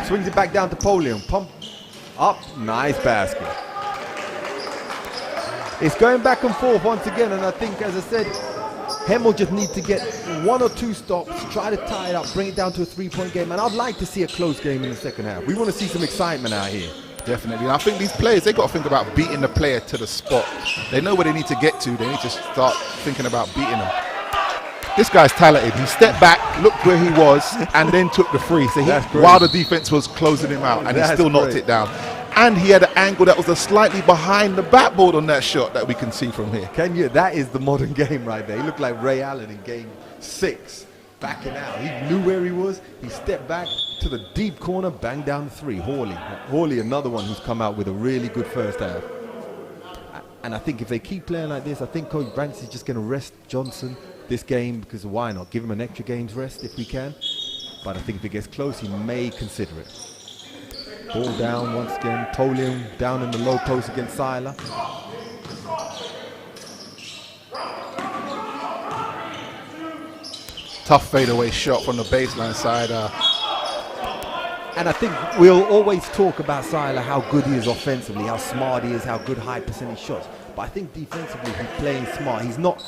A: Swings it back down to Polion. Pump up. Nice basket. It's going back and forth once again. And I think, as I said, Hemel just needs to get 1 or 2 stops, try to tie it up, bring it down to a 3-point game. And I'd like to see a close game in the second half. We want to see some excitement out here.
B: Definitely. And I think these players, they've got to think about beating the player to the spot. They know where they need to get to. They need to start thinking about beating them. This guy's talented. He stepped back, looked where he was, and then took the free. So while the defense was closing him out, and he still knocked it down. And he had an angle that was slightly behind the backboard on that shot that we can see from here.
A: Can you? That is the modern game right there. He looked like Ray Allen in game 6, backing out. He knew where he was. He stepped back to the deep corner, banged down the 3. Hawley, another one who's come out with a really good first half. And I think if they keep playing like this, I think Coach Banks is just going to rest Johnson this game, because why not? Give him an extra game's rest if we can. But I think if it gets close, he may consider it. Ball down once again. Polion down in the low post against Siler.
B: Tough fadeaway shot from the baseline side.
A: And I think we'll always talk about Siler, how good he is offensively, how smart he is, how good high percentage shots. But I think defensively he's playing smart. He's not,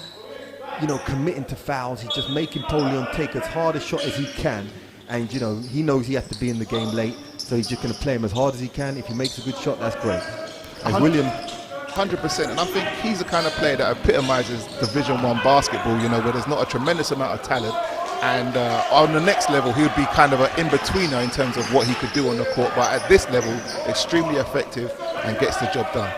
A: committing to fouls. He's just making Polion take as hard a shot as he can. And, he knows he has to be in the game late. So he's just going to play him as hard as he can. If he makes a good shot, that's great. And William
B: 100%. And I think he's the kind of player that epitomizes Division 1 basketball, you know, where there's not a tremendous amount of talent. And on the next level, he would be kind of an in-betweener in terms of what he could do on the court. But at this level, extremely effective and gets the job done.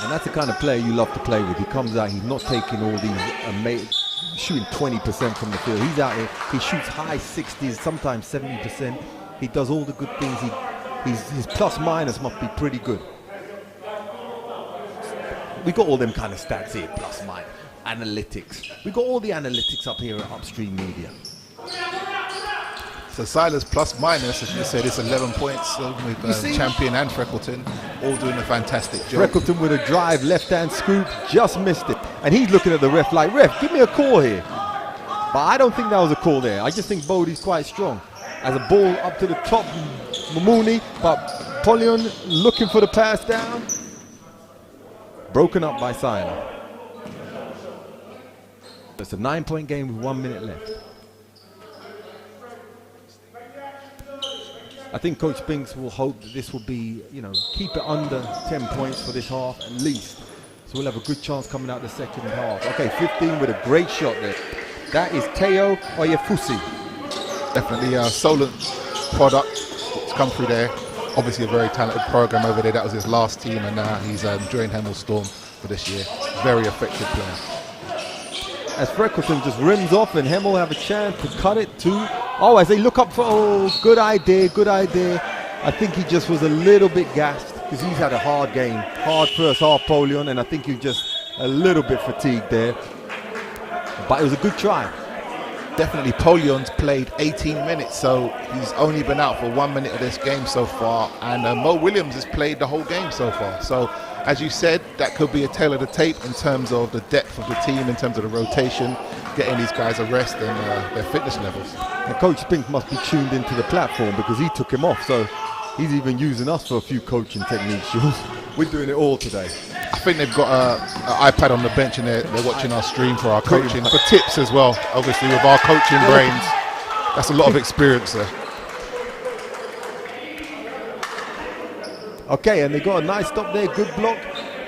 A: And that's the kind of player you love to play with. He comes out, he's not taking all these shooting 20% from the field. He's out here, he shoots high 60s, sometimes 70%. He does all the good things. His plus minus must be pretty good. We got all them kind of stats here, plus minus, analytics. We got all the analytics up here at UpStreamedia.
B: So Silas plus minus, as you said, it's 11 points with Champion and Freckleton all doing a fantastic job.
A: Freckleton with a drive, left-hand scoop, just missed it. And he's looking at the ref like, ref, give me a call here. But I don't think that was a call there. I just think Bodie's quite strong. As a ball up to the top, Mamuni, but Polion looking for the pass down. Broken up by Silas. It's a 9-point game with 1 minute left. I think Coach Binks will hope that this will be, you know, keep it under 10 points for this half at least. So we'll have a good chance coming out the second half. Okay, 15 with a great shot there. That is Teo Oyefusi.
B: Definitely a Solent product that's come through there. Obviously a very talented program over there. That was his last team, and now he's joined Hemel Storm for this year. Very effective player.
A: As Freckleton just rims off and Hemel have a chance to cut it to, oh, as they look up for, oh, good idea, good idea. I think he just was a little bit gassed because he's had a hard game. Hard first half, Polion, and I think he was just a little bit fatigued there. But it was a good try.
B: Definitely Polion's played 18 minutes, so he's only been out for 1 minute of this game so far, and Mo Williams has played the whole game so far. So as you said, that could be a tail of the tape in terms of the depth of the team, in terms of the rotation, getting these guys a rest and their fitness levels.
A: And Coach Spink must be tuned into the platform because he took him off, so he's even using us for a few coaching techniques. We're doing it all today.
B: I think they've got an iPad on the bench and they're watching our stream for our coaching, for tips as well. Obviously with our coaching brains, that's a lot of experience there.
A: Okay, and they got a nice stop there, good block.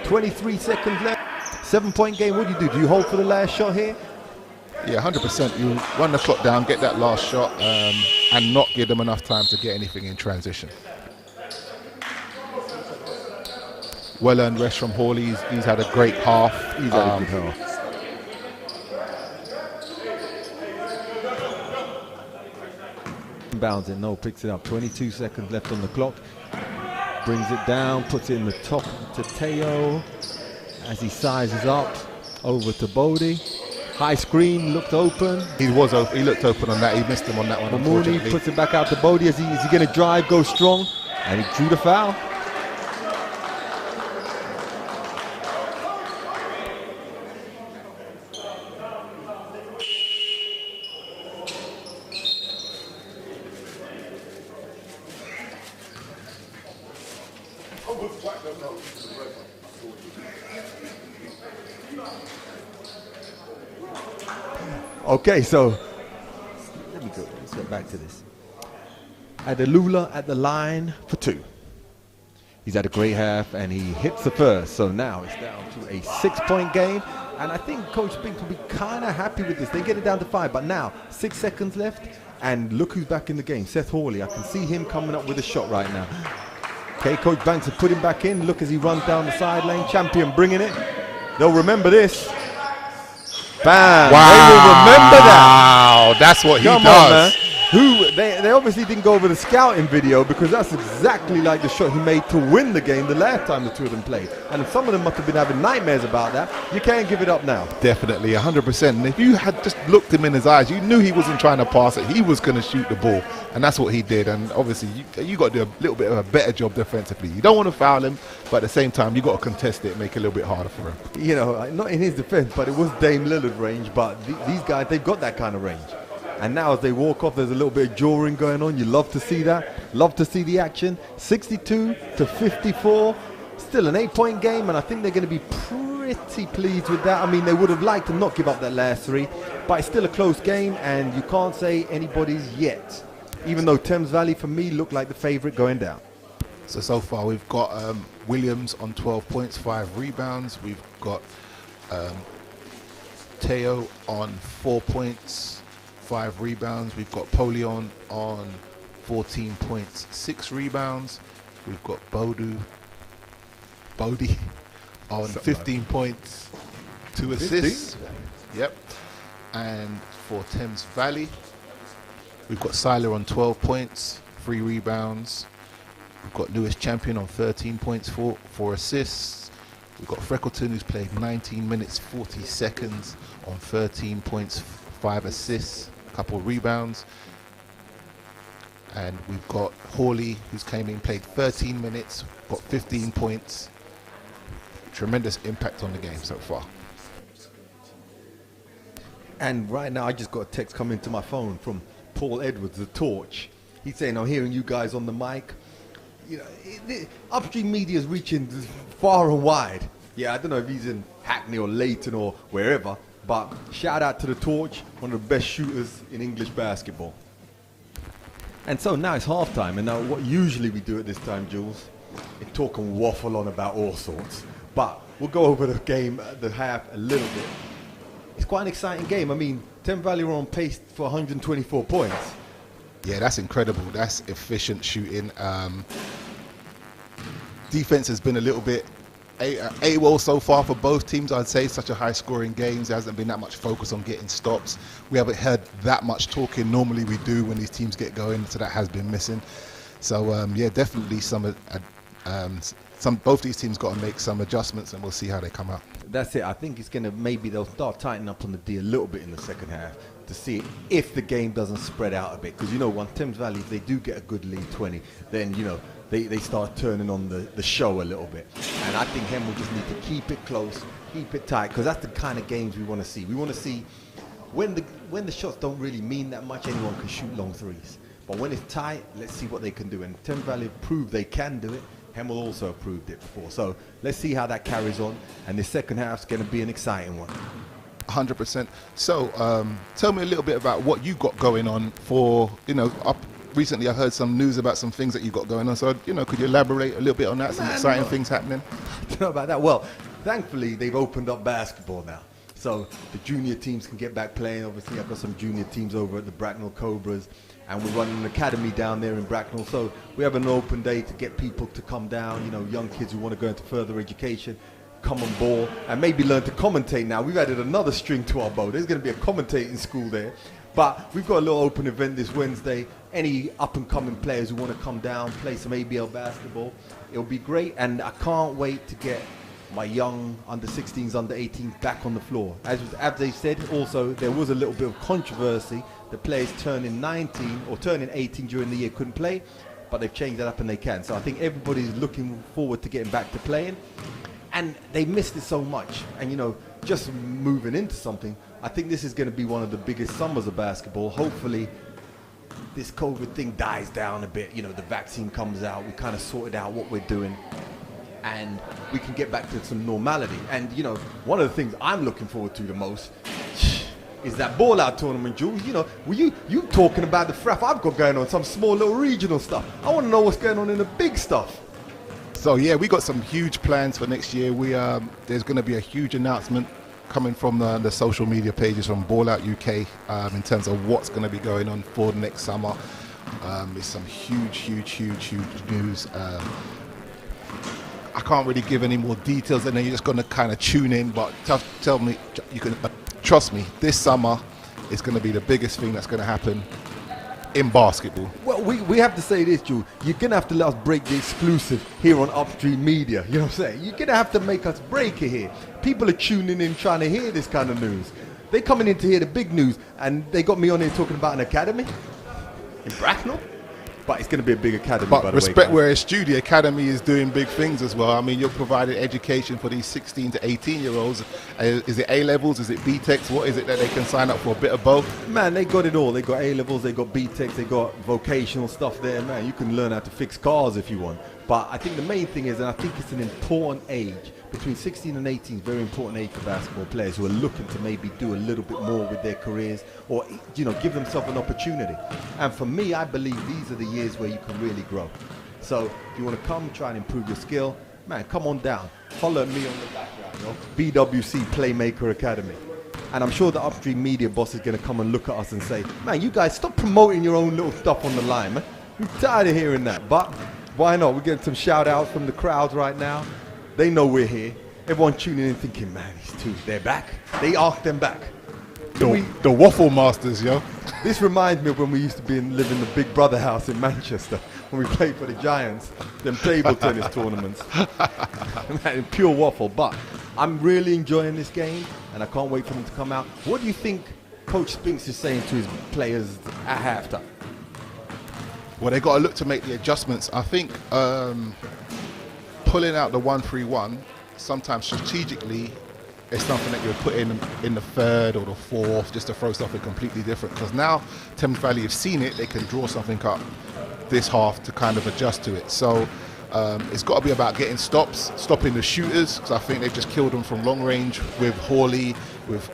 A: 23 seconds left. 7-point game, what do? Do you hold for the last shot here?
B: Yeah, 100%. You run the clock down, get that last shot, and not give them enough time to get anything in transition. Well-earned rest from Hawley. He's had a great half.
A: He's had a good half. Bounds it, no, picks it up. 22 seconds left on the clock. Brings it down, puts it in the top to Teo as he sizes up. Over to Bodie. High screen, looked open.
B: He looked open on that. He missed him on that one.
A: Mooney puts it back out to Bodie. Is he going to drive, go strong? And he drew the foul. Okay, so let me go. Let's get back to this. Adelula at the line for 2. He's had a great half and he hits the first. So now it's down to a 6-point game. And I think Coach Bink will be kind of happy with this. They get it down to 5, but now 6 seconds left. And look who's back in the game, Seth Hawley. I can see him coming up with a shot right now. Okay, Coach Banks will put him back in. Look as he runs down the sideline. Champion bringing it. They'll remember this. Bam!
B: Wow!
A: They will remember that.
B: Wow! That's what he
A: does.
B: On,
A: man. They obviously didn't go over the scouting video because that's exactly like the shot he made to win the game the last time the two of them played. And some of them must have been having nightmares about that. You can't give it up now.
B: Definitely, 100%. And if you had just looked him in his eyes, you knew he wasn't trying to pass it. He was going to shoot the ball, and that's what he did. And obviously, you got to do a little bit of a better job defensively. You don't want to foul him, but at the same time, you got to contest it, make it a little bit harder for him.
A: You know, not in his defense, but it was Dame Lillard range. But these guys, they've got that kind of range. And now as they walk off, there's a little bit of jawing going on. You love to see that. Love to see the action. 62 to 54. Still an 8-point game, and I think they're going to be pretty pleased with that. I mean, they would have liked to not give up that last 3, but it's still a close game, and you can't say anybody's yet even though Thames Valley, for me, looked like the favourite going down.
B: So far we've got Williams on 12 points, 5 rebounds. We've got Teo on 4 points, 5 rebounds. We've got Polion on 14 points, 6 rebounds. We've got Bodie on 15 points, 2 assists. Yep. And for Thames Valley, we've got Siler on 12 points, 3 rebounds. We've got Lewis Champion on 13 points, 4 assists. We've got Freckleton, who's played 19 minutes, 40 seconds on 13 points, 5 assists, a couple of rebounds. And we've got Hawley, who's came in, played 13 minutes, got 15 points. Tremendous impact on the game so far.
A: And right now, I just got a text coming to my phone from Paul Edwards, the Torch. He's saying, I'm hearing you guys on the mic. You know, Upstream Media is reaching far and wide. Yeah, I don't know if he's in Hackney or Leighton or wherever, but shout out to the Torch, one of the best shooters in English basketball. And so now it's halftime, and now what usually we do at this time, Jules, is talk and waffle on about all sorts. But we'll go over the game, the half, a little bit. It's quite an exciting game. I mean, Thames Valley were on pace for 124 points.
B: Yeah, that's incredible. That's efficient shooting. Defense has been a little bit AWOL so far for both teams, I'd say. Such a high-scoring game. There hasn't been that much focus on getting stops. We haven't heard that much talking. Normally we do when these teams get going, so that has been missing. So, yeah, definitely both these teams got to make some adjustments, and we'll see how they come out.
A: That's it. I think it's going to, maybe they'll start tightening up on the D a little bit in the second half to see if the game doesn't spread out a bit. Because, you know, once Thames Valley, if they do get a good lead, 20, then, you know, they start turning on the show a little bit. And I think Hemel just need to keep it close, keep it tight, because that's the kind of games we want to see. We want to see when the shots don't really mean that much, anyone can shoot long threes. But when it's tight, let's see what they can do. And Thames Valley proved they can do it. Hemel also proved it before. So let's see how that carries on. And the second half's going to be an exciting one.
B: 100%. So tell me a little bit about what you got going on for, you know, recently I heard some news about some things that you got going on. So, you know, could you elaborate a little bit on that? Some exciting things happening?
A: I don't know about that. Well, thankfully, they've opened up basketball now. So the junior teams can get back playing. Obviously, I've got some junior teams over at the Bracknell Cobras. And we're running an academy down there in Bracknell. So we have an open day to get people to come down, you know, young kids who want to go into further education, come on board, and maybe learn to commentate now. We've added another string to our bow. There's going to be a commentating school there. But we've got a little open event this Wednesday. Any up-and-coming players who want to come down, play some ABL basketball, it'll be great. And I can't wait to get my young under-16s, under-18s back on the floor. As they said, also, there was a little bit of controversy. The players turning 19 or turning 18 during the year couldn't play, but they've changed that up and they can. So I think everybody's looking forward to getting back to playing. And they missed it so much. And, you know, just moving into something, I think this is going to be one of the biggest summers of basketball. Hopefully, this COVID thing dies down a bit. You know, the vaccine comes out. We kind of sorted out what we're doing. And we can get back to some normality. And, you know, one of the things I'm looking forward to the most is that ball-out tournament, Jules. You know, you talking about the fraff I've got going on, some small little regional stuff. I want to know what's going on in the big stuff.
B: So, yeah, we got some huge plans for next year. There's going to be a huge announcement coming from the social media pages from Ball Out UK in terms of what's going to be going on for the next summer. It's some huge news. I can't really give any more details, and then you're just going to kind of tune in. But tell me, you can trust me. This summer is going to be the biggest thing that's going to happen in basketball.
A: Well, we have to say this, Jules. You're going to have to let us break the exclusive here on Upstream Media. You know what I'm saying? You're going to have to make us break it here. People are tuning in trying to hear this kind of news. They're coming in to hear the big news, and they got me on here talking about an academy in Bracknell. But it's going to be a big academy,
B: but
A: by the
B: respect
A: way,
B: where it's due, the academy is doing big things as well. I mean, you're providing education for these 16 to 18-year-olds. Is it A-levels? Is it B-Techs? What is it that they can sign up for? A bit of both?
A: Man, they got it all. They got A-levels, they got B-Techs, they got vocational stuff there. Man, you can learn how to fix cars if you want. But I think the main thing is, and I think it's an important age, between 16 and 18 is a very important age for basketball players who are looking to maybe do a little bit more with their careers, or give themselves an opportunity. And for me, I believe these are the years where you can really grow. So if you want to come try and improve your skill, man, come on down. Holler at me on the background, BWC Playmaker Academy. And I'm sure the UpStreamedia boss is going to come and look at us and say, man, you guys stop promoting your own little stuff on the line, man. I'm tired of hearing that. But why not? We're getting some shout outs from the crowds right now. They know we're here. Everyone tuning in thinking, man, these two, they're back. They asked them back.
B: The waffle masters, yo.
A: This reminds me of when we used to live in the Big Brother house in Manchester when we played for the Giants, them table tennis tournaments. Man, pure waffle. But I'm really enjoying this game, and I can't wait for them to come out. What do you think Coach Spinks is saying to his players at halftime?
B: Well, they got to look to make the adjustments. I think pulling out the 1-3-1, sometimes strategically, it's something that you're putting in the third or the fourth just to throw something completely different. Because now Thames Valley have seen it, they can draw something up this half to kind of adjust to it. So it's got to be about getting stops, stopping the shooters, because I think they've just killed them from long range with Hawley, with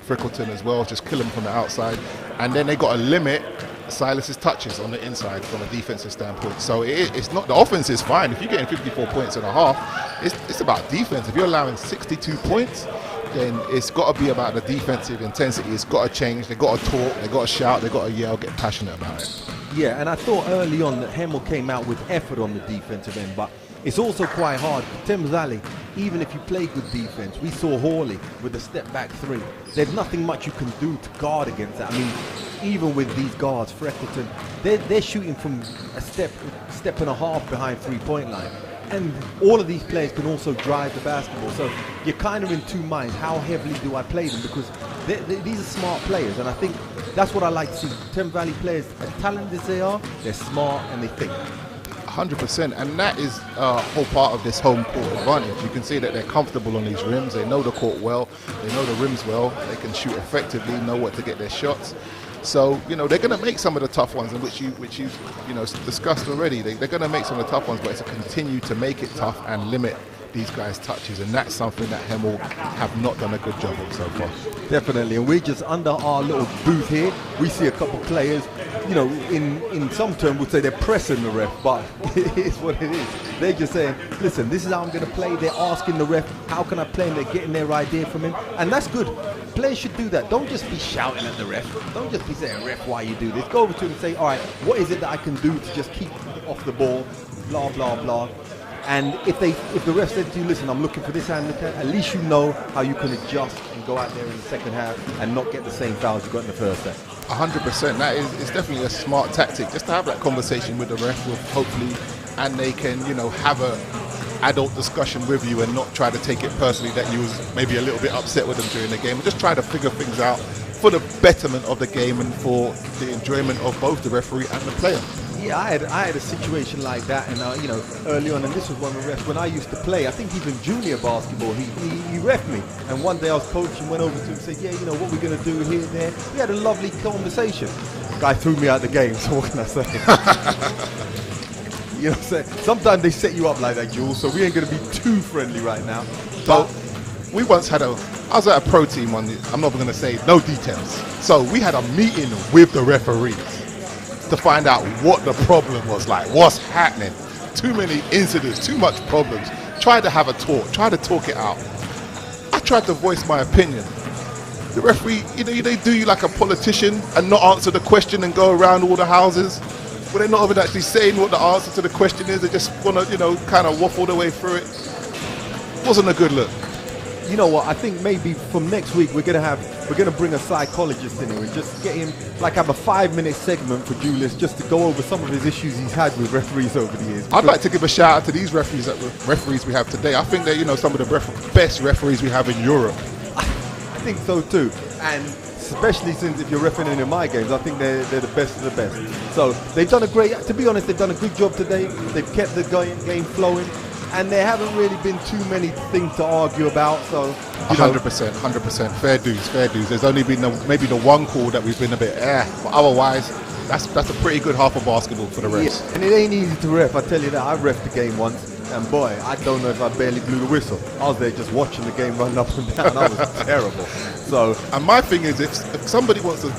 B: Frickleton as well, just kill them from the outside. And then they got to limit Silas's touches on the inside from a defensive standpoint. So it's not, the offense is fine. If you're getting 54 points and a half, it's about defense. If you're allowing 62 points, then it's got to be about the defensive intensity. It's got to change. They've got to talk, they've got to shout, they've got to yell, get passionate about it.
A: Yeah, and I thought early on that Hemel came out with effort on the defensive end, but it's also quite hard. Thames Valley, even if you play good defense, we saw Hawley with a step back three. There's nothing much you can do to guard against that. I mean, even with these guards, Freckleton, they're shooting from a step and a half behind three-point line. And all of these players can also drive the basketball. So you're kind of in two minds. How heavily do I play them? Because these are smart players. And I think that's what I like to see. Thames Valley players, as talented as they are, they're smart and they think.
B: 100%, and that is a whole part of this home court advantage. You can see that they're comfortable on these rims. They know the court well. They know the rims well. They can shoot effectively, know what to get their shots. So, they're going to make some of the tough ones, and which you've discussed already. They're going to make some of the tough ones, but it's to continue to make it tough and limit these guys' touches, and that's something that Hemel have not done a good job of so far.
A: Definitely, and we're just under our little booth here. We see a couple players, in some terms would say they're pressing the ref, but it is what it is. They're just saying, listen, this is how I'm going to play. They're asking the ref, how can I play? And they're getting their idea from him, and that's good. Players should do that. Don't just be shouting at the ref. Don't just be saying, ref, why you do this? Go over to him and say, all right, what is it that I can do to just keep off the ball, blah, blah, blah. And if the ref said to you, listen, I'm looking for this hand, at least you know how you can adjust and go out there in the second half and not get the same fouls you got in the first half.
B: 100%. That is definitely a smart tactic, just to have that conversation with the ref, hopefully, and they can, have a adult discussion with you and not try to take it personally that you was maybe a little bit upset with them during the game, and just try to figure things out for the betterment of the game and for the enjoyment of both the referee and the player.
A: Yeah, I had a situation like that, and early on, and this was one of the refs when I used to play. I think even junior basketball, he reffed me, and one day I was coaching, went over to him and said, yeah, what we're going to do here and there. We had a lovely conversation. Guy threw me out the game, so what can I say? You know what I'm saying? Sometimes they set you up like that, Jules, so we ain't going to be too friendly right now.
B: But we once had I was at a pro team I'm not going to say no details. So we had a meeting with the referees to find out what the problem was, like what's happening. Too many incidents, too much problems. Try to have a talk, try to talk it out. I tried to voice my opinion. The referee, they do you like a politician and not answer the question and go around all the houses. Well, they're not even actually saying what the answer to the question is. They just want to, kind of waffle their way through it. Wasn't a good look.
A: You know what? I think maybe from next week we're gonna bring a psychologist in here and just get him, have a 5-minute segment for Julius just to go over some of his issues he's had with referees over the years.
B: I'd like to give a shout out to these referees we have today. I think they're some of the best referees we have in Europe.
A: I think so too, and especially since if you're refereeing in my games, I think they're the best of the best. So they've done to be honest, they've done a good job today. They've kept the game flowing. And there haven't really been too many things to argue about, so
B: 100%, fair dues. There's only been maybe the one call that we've been a bit, but otherwise, That's a pretty good half of basketball for the refs.
A: Yeah, and it ain't easy to ref, I tell you that. I refed the game once, and boy, I don't know if I barely blew the whistle. I was there just watching the game run up and down. I was terrible. So,
B: and my thing is, if somebody wants to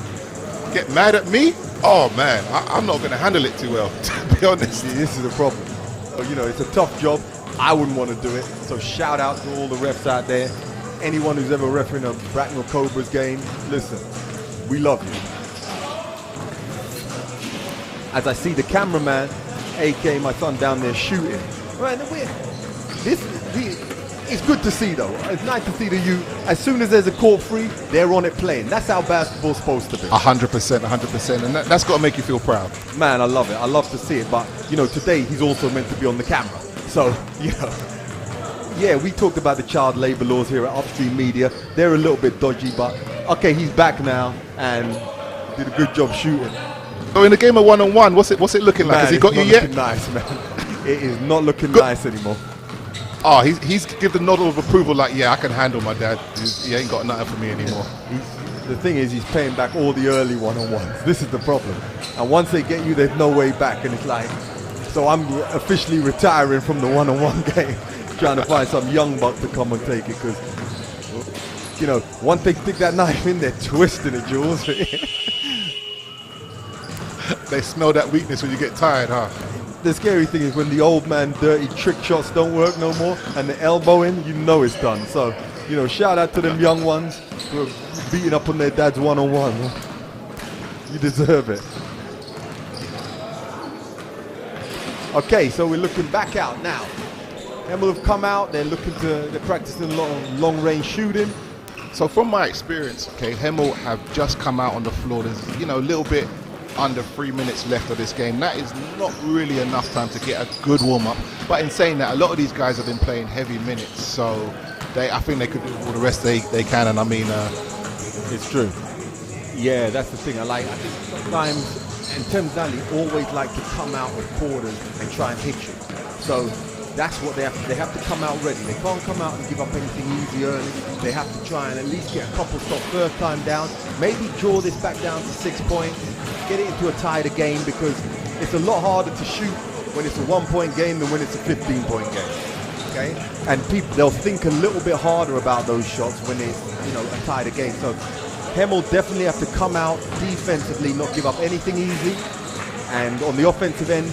B: get mad at me, oh man, I'm not going to handle it too well, to be honest.
A: See, this is the problem. So, you know, it's a tough job. I wouldn't want to do it. So shout out to all the refs out there. Anyone who's ever refereeing a Bracknell Cobras game, listen, we love you. As I see the cameraman, aka my son, down there shooting. Right, it's good to see though. It's nice to see that as soon as there's a court free, they're on it playing. That's how basketball's supposed to be.
B: 100%, and that's got to make you feel proud.
A: Man, I love it. I love to see it. But, you know, today he's also meant to be on the camera. So, you know, yeah, we talked about the child labor laws here at UpStreamedia. They're a little bit dodgy, but okay, he's back now and did a good job shooting.
B: So in the game of one-on-one, what's it looking like?
A: Man,
B: Has he got you yet?
A: It's not looking nice, man. It is not looking nice anymore.
B: Oh, he's give the nod of approval, like, yeah, I can handle my dad. He ain't got nothing for me anymore.
A: The thing is, he's paying back all the early one-on-ones. This is the problem. And once they get you, there's no way back. And it's like, so I'm officially retiring from the one-on-one game, trying to find some young buck to come and take it. Because, you know, once they stick that knife in, they're twisting it, Jules.
B: They smell that weakness when you get tired, huh?
A: The scary thing is when the old man dirty trick shots don't work no more and the elbow in, you know it's done. So, you know, shout out to them young ones who are beating up on their dad's one-on-one. You deserve it. Okay, so we're looking back out now. Hemel have come out, they're practicing long-range shooting.
B: So from my experience, okay, Hemel have just come out on the floor. There's, you know, a little bit under 3 minutes left of this game. That is not really enough time to get a good warm-up. But in saying that, a lot of these guys have been playing heavy minutes, so I think they could do all the rest they can. And I mean,
A: it's true. Yeah, that's the thing. I think sometimes, and Thames Valley always like to come out of quarters and try and hit you. So that's what they have to come out ready. They can't come out and give up anything easy early. They have to try and at least get a couple stops first time down. Maybe draw this back down to 6 points. Get it into a tighter game, because it's a lot harder to shoot when it's a 1-point game than when it's a 15-point game. Okay, and they'll think a little bit harder about those shots when it's, you know, a tighter game. So Hemel definitely have to come out defensively, not give up anything easy. And on the offensive end,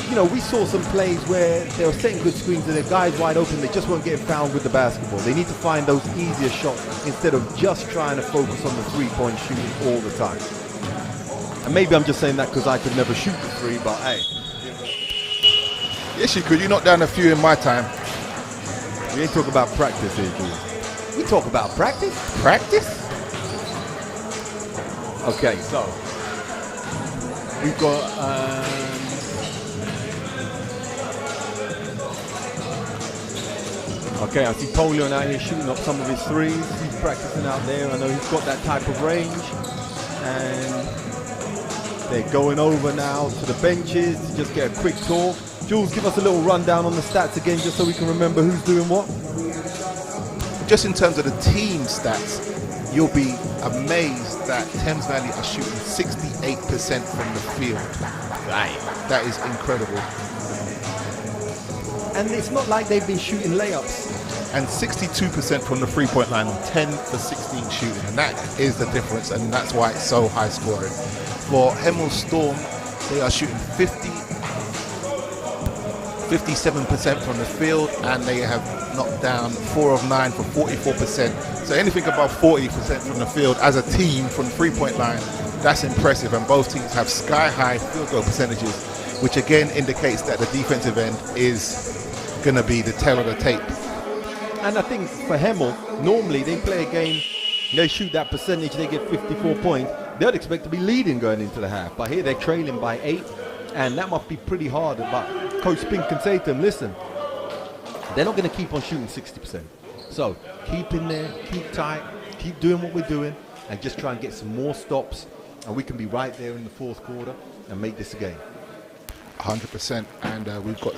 A: you know, we saw some plays where they were setting good screens and the guys wide open, they just weren't getting fouled with the basketball. They need to find those easier shots instead of just trying to focus on the 3-point shooting all the time. And maybe I'm just saying that because I could never shoot the 3, but hey.
B: Yes, you could. You knocked down a few in my time.
A: We ain't talking about practice here, Julius. We talk about practice?
B: Practice?
A: Okay, so we've got okay, I see Polion out here shooting up some of his threes. He's practicing out there. I know he's got that type of range. And they're going over now to the benches to just get a quick talk. Jules, give us a little rundown on the stats again, just so we can remember who's doing what.
B: Just in terms of the team stats, you'll be amazed that Thames Valley are shooting 68% from the field. That is incredible.
A: And it's not like they've been shooting layups.
B: And 62% from the 3-point line on 10 for 16 shooting. And that is the difference, and that's why it's so high scoring. For Hemel Storm, they are shooting 57% from the field, and they have knocked down 4 of 9 for 44%. So anything above 40% from the field as a team from the 3-point line, that's impressive. And both teams have sky-high field goal percentages, which again indicates that the defensive end is going to be the tail of the tape.
A: And I think for Hemel, normally they play a game, they shoot that percentage, they get 54 points. They'd expect to be leading going into the half. But here they're trailing by 8, and that must be pretty hard. But Coach Spink can say to them, listen, they're not going to keep on shooting 60%. So keep in there, keep tight, keep doing what we're doing, and just try and get some more stops, and we can be right there in the fourth quarter and make this a game.
B: 100%. And we've got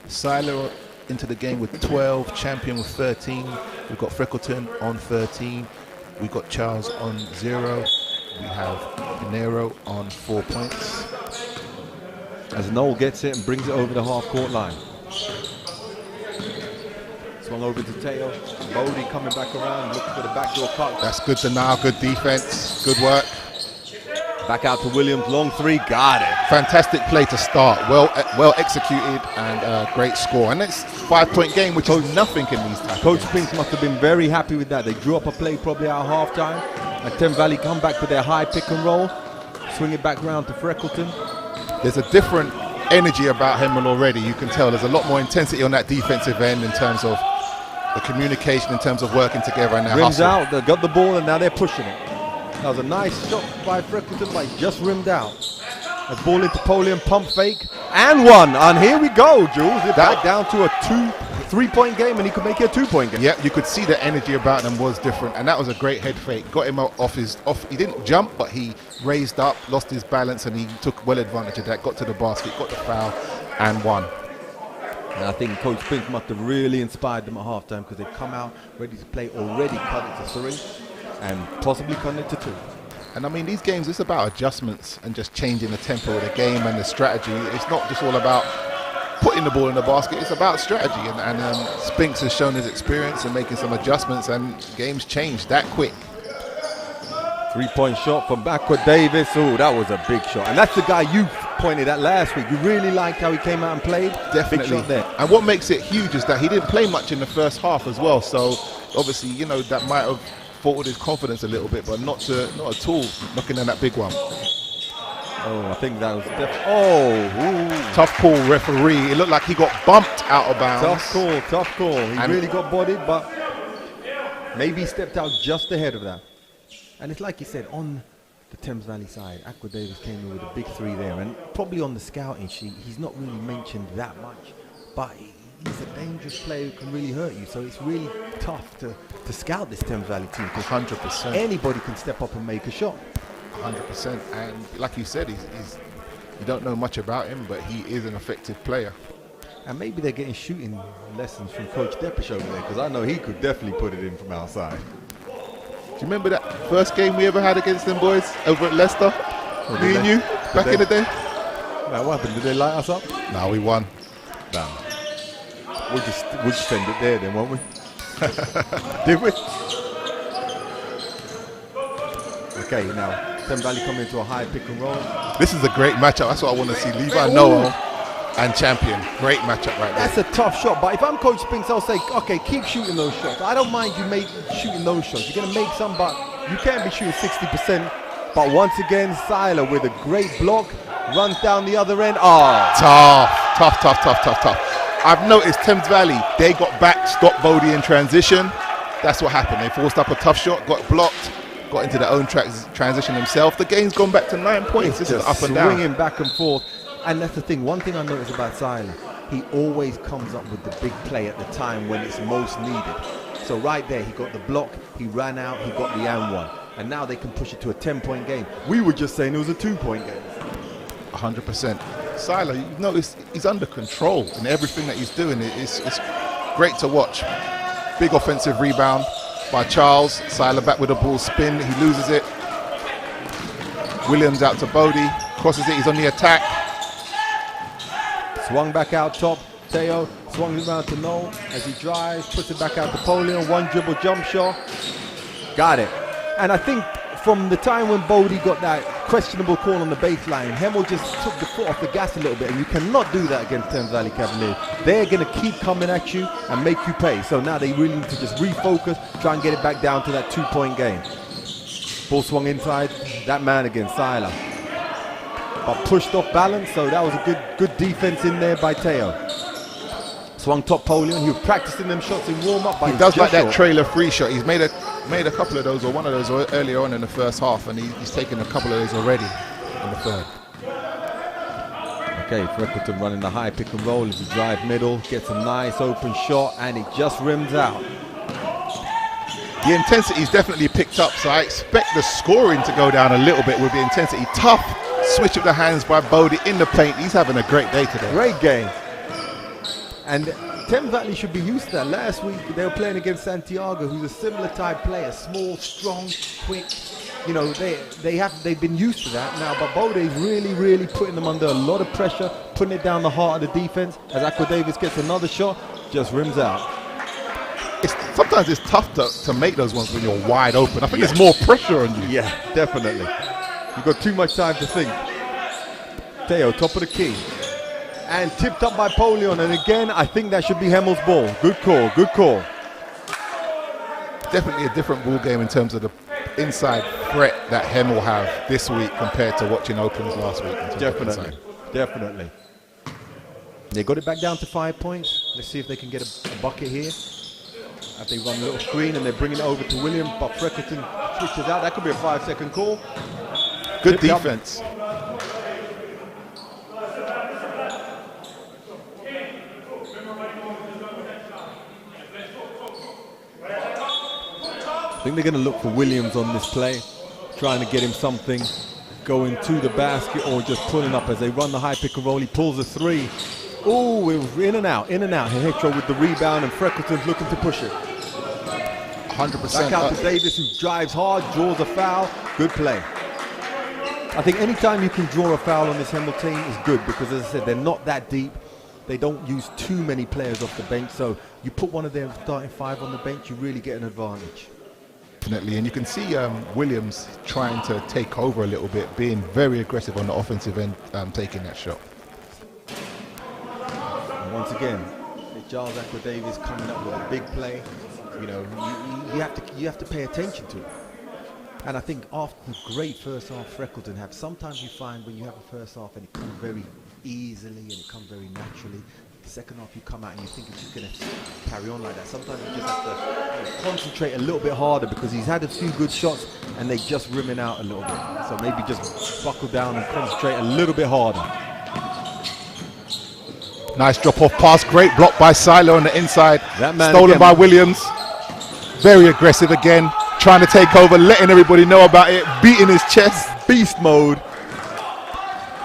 B: Siler into the game with 12, Champion with 13. We've got Freckleton on 13. We've got Charles on 0. we have Pinero on 4 points.
A: As Noel gets it and brings it over the half-court line. Swung over to Teo. Bodie coming back around, looking for the backdoor cut.
B: That's good denial, good defense, good work.
A: Back out to Williams, long three, got it.
B: Fantastic play to start, well executed, and a great score. And it's a 5-point game, which is nothing in these types
A: Coach
B: of
A: Pinks must have been very happy with that. They drew up a play probably at halftime. And Thames Valley come back with their high pick and roll, swing it back round to Freckleton.
B: There's a different energy about Hemel already. You can tell there's a lot more intensity on that defensive end in terms of the communication, in terms of working together and their
A: Rims
B: hustle.
A: out, they got the ball and now they're pushing it. That was a nice shot by Freckleton, but he just rimmed out. A ball into Polian, pump fake, and one. And here we go, Jules. They're back down to a 3-point game, and he could make it a 2-point game.
B: Yeah, you could see the energy about them was different, and that was a great head fake. Got him off. He didn't jump, but he raised up, lost his balance, and he took well advantage of that. Got to the basket, got the foul, and won.
A: And I think Coach Pink must have really inspired them at halftime because they've come out ready to play, already cut it to 3 and possibly cut it to 2.
B: And I mean, these games, it's about adjustments and just changing the tempo of the game and the strategy. It's not just all about putting the ball in the basket, it's about strategy. And Spinks has shown his experience in making some adjustments, and games change that quick.
A: 3-point shot from backward Davis. Oh, that was a big shot. And that's the guy you pointed at last week. You really liked how he came out and played.
B: Definitely.
A: Big shot there.
B: And what makes it huge is that he didn't play much in the first half as well. So obviously, you know, that might have faltered his confidence a little bit, but not at all knocking down that big one.
A: Oh, I think that was ooh.
B: Tough call, referee. It looked like he got bumped out of bounds.
A: Tough call. He really got bodied, but maybe he stepped out just ahead of that. And it's like you said, on the Thames Valley side, Aqua Davis came in with a big 3 there, and probably on the scouting sheet, he's not really mentioned that much, but he's a dangerous player who can really hurt you, so it's really tough to scout this Thames Valley team, because
B: 100%.
A: anybody can step up and make a shot.
B: 100%. And like you said, you don't know much about him, but he is an effective player.
A: And maybe they're getting shooting lessons from Coach Depish over there, because I know he could definitely put it in from outside.
B: Do you remember that first game we ever had against them boys over at Leicester? Me and you, back in the day?
A: Man, what happened? Did they light us up?
B: No, we won.
A: Damn. We'll just send it there then, won't we? Did we? Okay, now Thames Valley coming into a high pick and roll.
B: This is a great matchup. That's what I want to see. Levi Noel and Champion. Great matchup right there.
A: That's a tough shot, but if I'm Coach Spinks, I'll say, okay, keep shooting those shots. I don't mind you shooting those shots. You're going to make some, but you can't be shooting 60%. But once again, Sila with a great block, runs down the other end. Oh.
B: Tough. I've noticed Thames Valley, they got back, stopped Bodie in transition. That's what happened. They forced up a tough shot, got blocked, got into their own transition himself. The game's gone back to 9 points. This is up and down.
A: Swinging back and forth. And that's the thing. One thing I noticed about Sila, he always comes up with the big play at the time when it's most needed. So right there, he got the block, he ran out, he got the and one. And now they can push it to a 10-point game. We were just saying it was a 2-point game.
B: 100%. Sila, you notice he's under control in everything that he's doing. It's great to watch. Big offensive rebound by Charles. Sila back with a ball spin. He loses it. Williams out to Bodie. Crosses it. He's on the attack.
A: Swung back out top. Teo swung it around to Noel as he drives. Puts it back out to Polian. One dribble jump shot. Got it. And I think from the time when Bodie got that questionable call on the baseline, Hemel just took the foot off the gas a little bit, and you cannot do that against Thames Valley Cavaliers. They're going to keep coming at you and make you pay. So now they really need to just refocus, try and get it back down to that 2-point game. Ball swung inside, that man again, Sila. But pushed off balance, so that was a good defense in there by Teo. Swung top Polian. He was practicing them shots in warm-up.
B: He does like that trailer free shot. He's made a couple of those, or one of those earlier on in the first half, and he's taken a couple of those already in the third.
A: Okay, Freckleton running the high pick and roll as he drive middle, gets a nice open shot, and it just rims out.
B: The intensity's definitely picked up, so I expect the scoring to go down a little bit with the intensity. Tough switch of the hands by Bodie in the paint. He's having a great day today.
A: Great game. And Thames Valley should be used to that. Last week they were playing against Santiago, who's a similar type player. Small, strong, quick. you know, they've been used to that now, but Bode's really putting them under a lot of pressure, putting it down the heart of the defense as Aqua Davis gets another shot, just rims out.
B: Sometimes it's tough to make those ones when you're wide open. I think there's more pressure on you.
A: Yeah, definitely. You've got too much time to think. Teo, top of the key. And tipped up by Polion, and again, I think that should be Hemel's ball. Good call, good call.
B: Definitely a different ball game in terms of the inside threat that Hemel have this week compared to watching opens last week.
A: Definitely. They got it back down to 5 points. Let's see if they can get a bucket here. As they run a little screen and they're bringing it over to William, but Freckleton switches out. That could be a 5-second call.
B: Good defense.
A: I think they're going to look for Williams on this play, trying to get him something, going to the basket or just pulling up as they run the high pick and roll. He pulls a three. Oh, it was in and out. Hetro with the rebound, and Freckleton's looking to push it.
B: 100%.
A: Back out to Davis, who drives hard, draws a foul. Good play. I think anytime you can draw a foul on this Hemel team is good, because as I said, they're not that deep. They don't use too many players off the bench, so you put one of their starting five on the bench, you really get an advantage.
B: Definitely, and you can see Williams trying to take over a little bit, being very aggressive on the offensive end, taking that shot.
A: And once again, Charles Aqua Davis coming up with a big play. You know, you have to pay attention to it. And I think after the great first half Freckleton have, sometimes you find when you have a first half and it comes very easily and it comes very naturally, the second half you come out and you think it's just going to carry on like that. Sometimes you just have to concentrate a little bit harder, because he's had a few good shots and they just rimming out a little bit. So maybe just buckle down and concentrate a little bit harder.
B: Nice drop off pass, great block by Silo on the inside.
A: That man
B: stolen
A: again,
B: by Williams. Very aggressive again, trying to take over, letting everybody know about it, beating his chest.
A: Beast mode.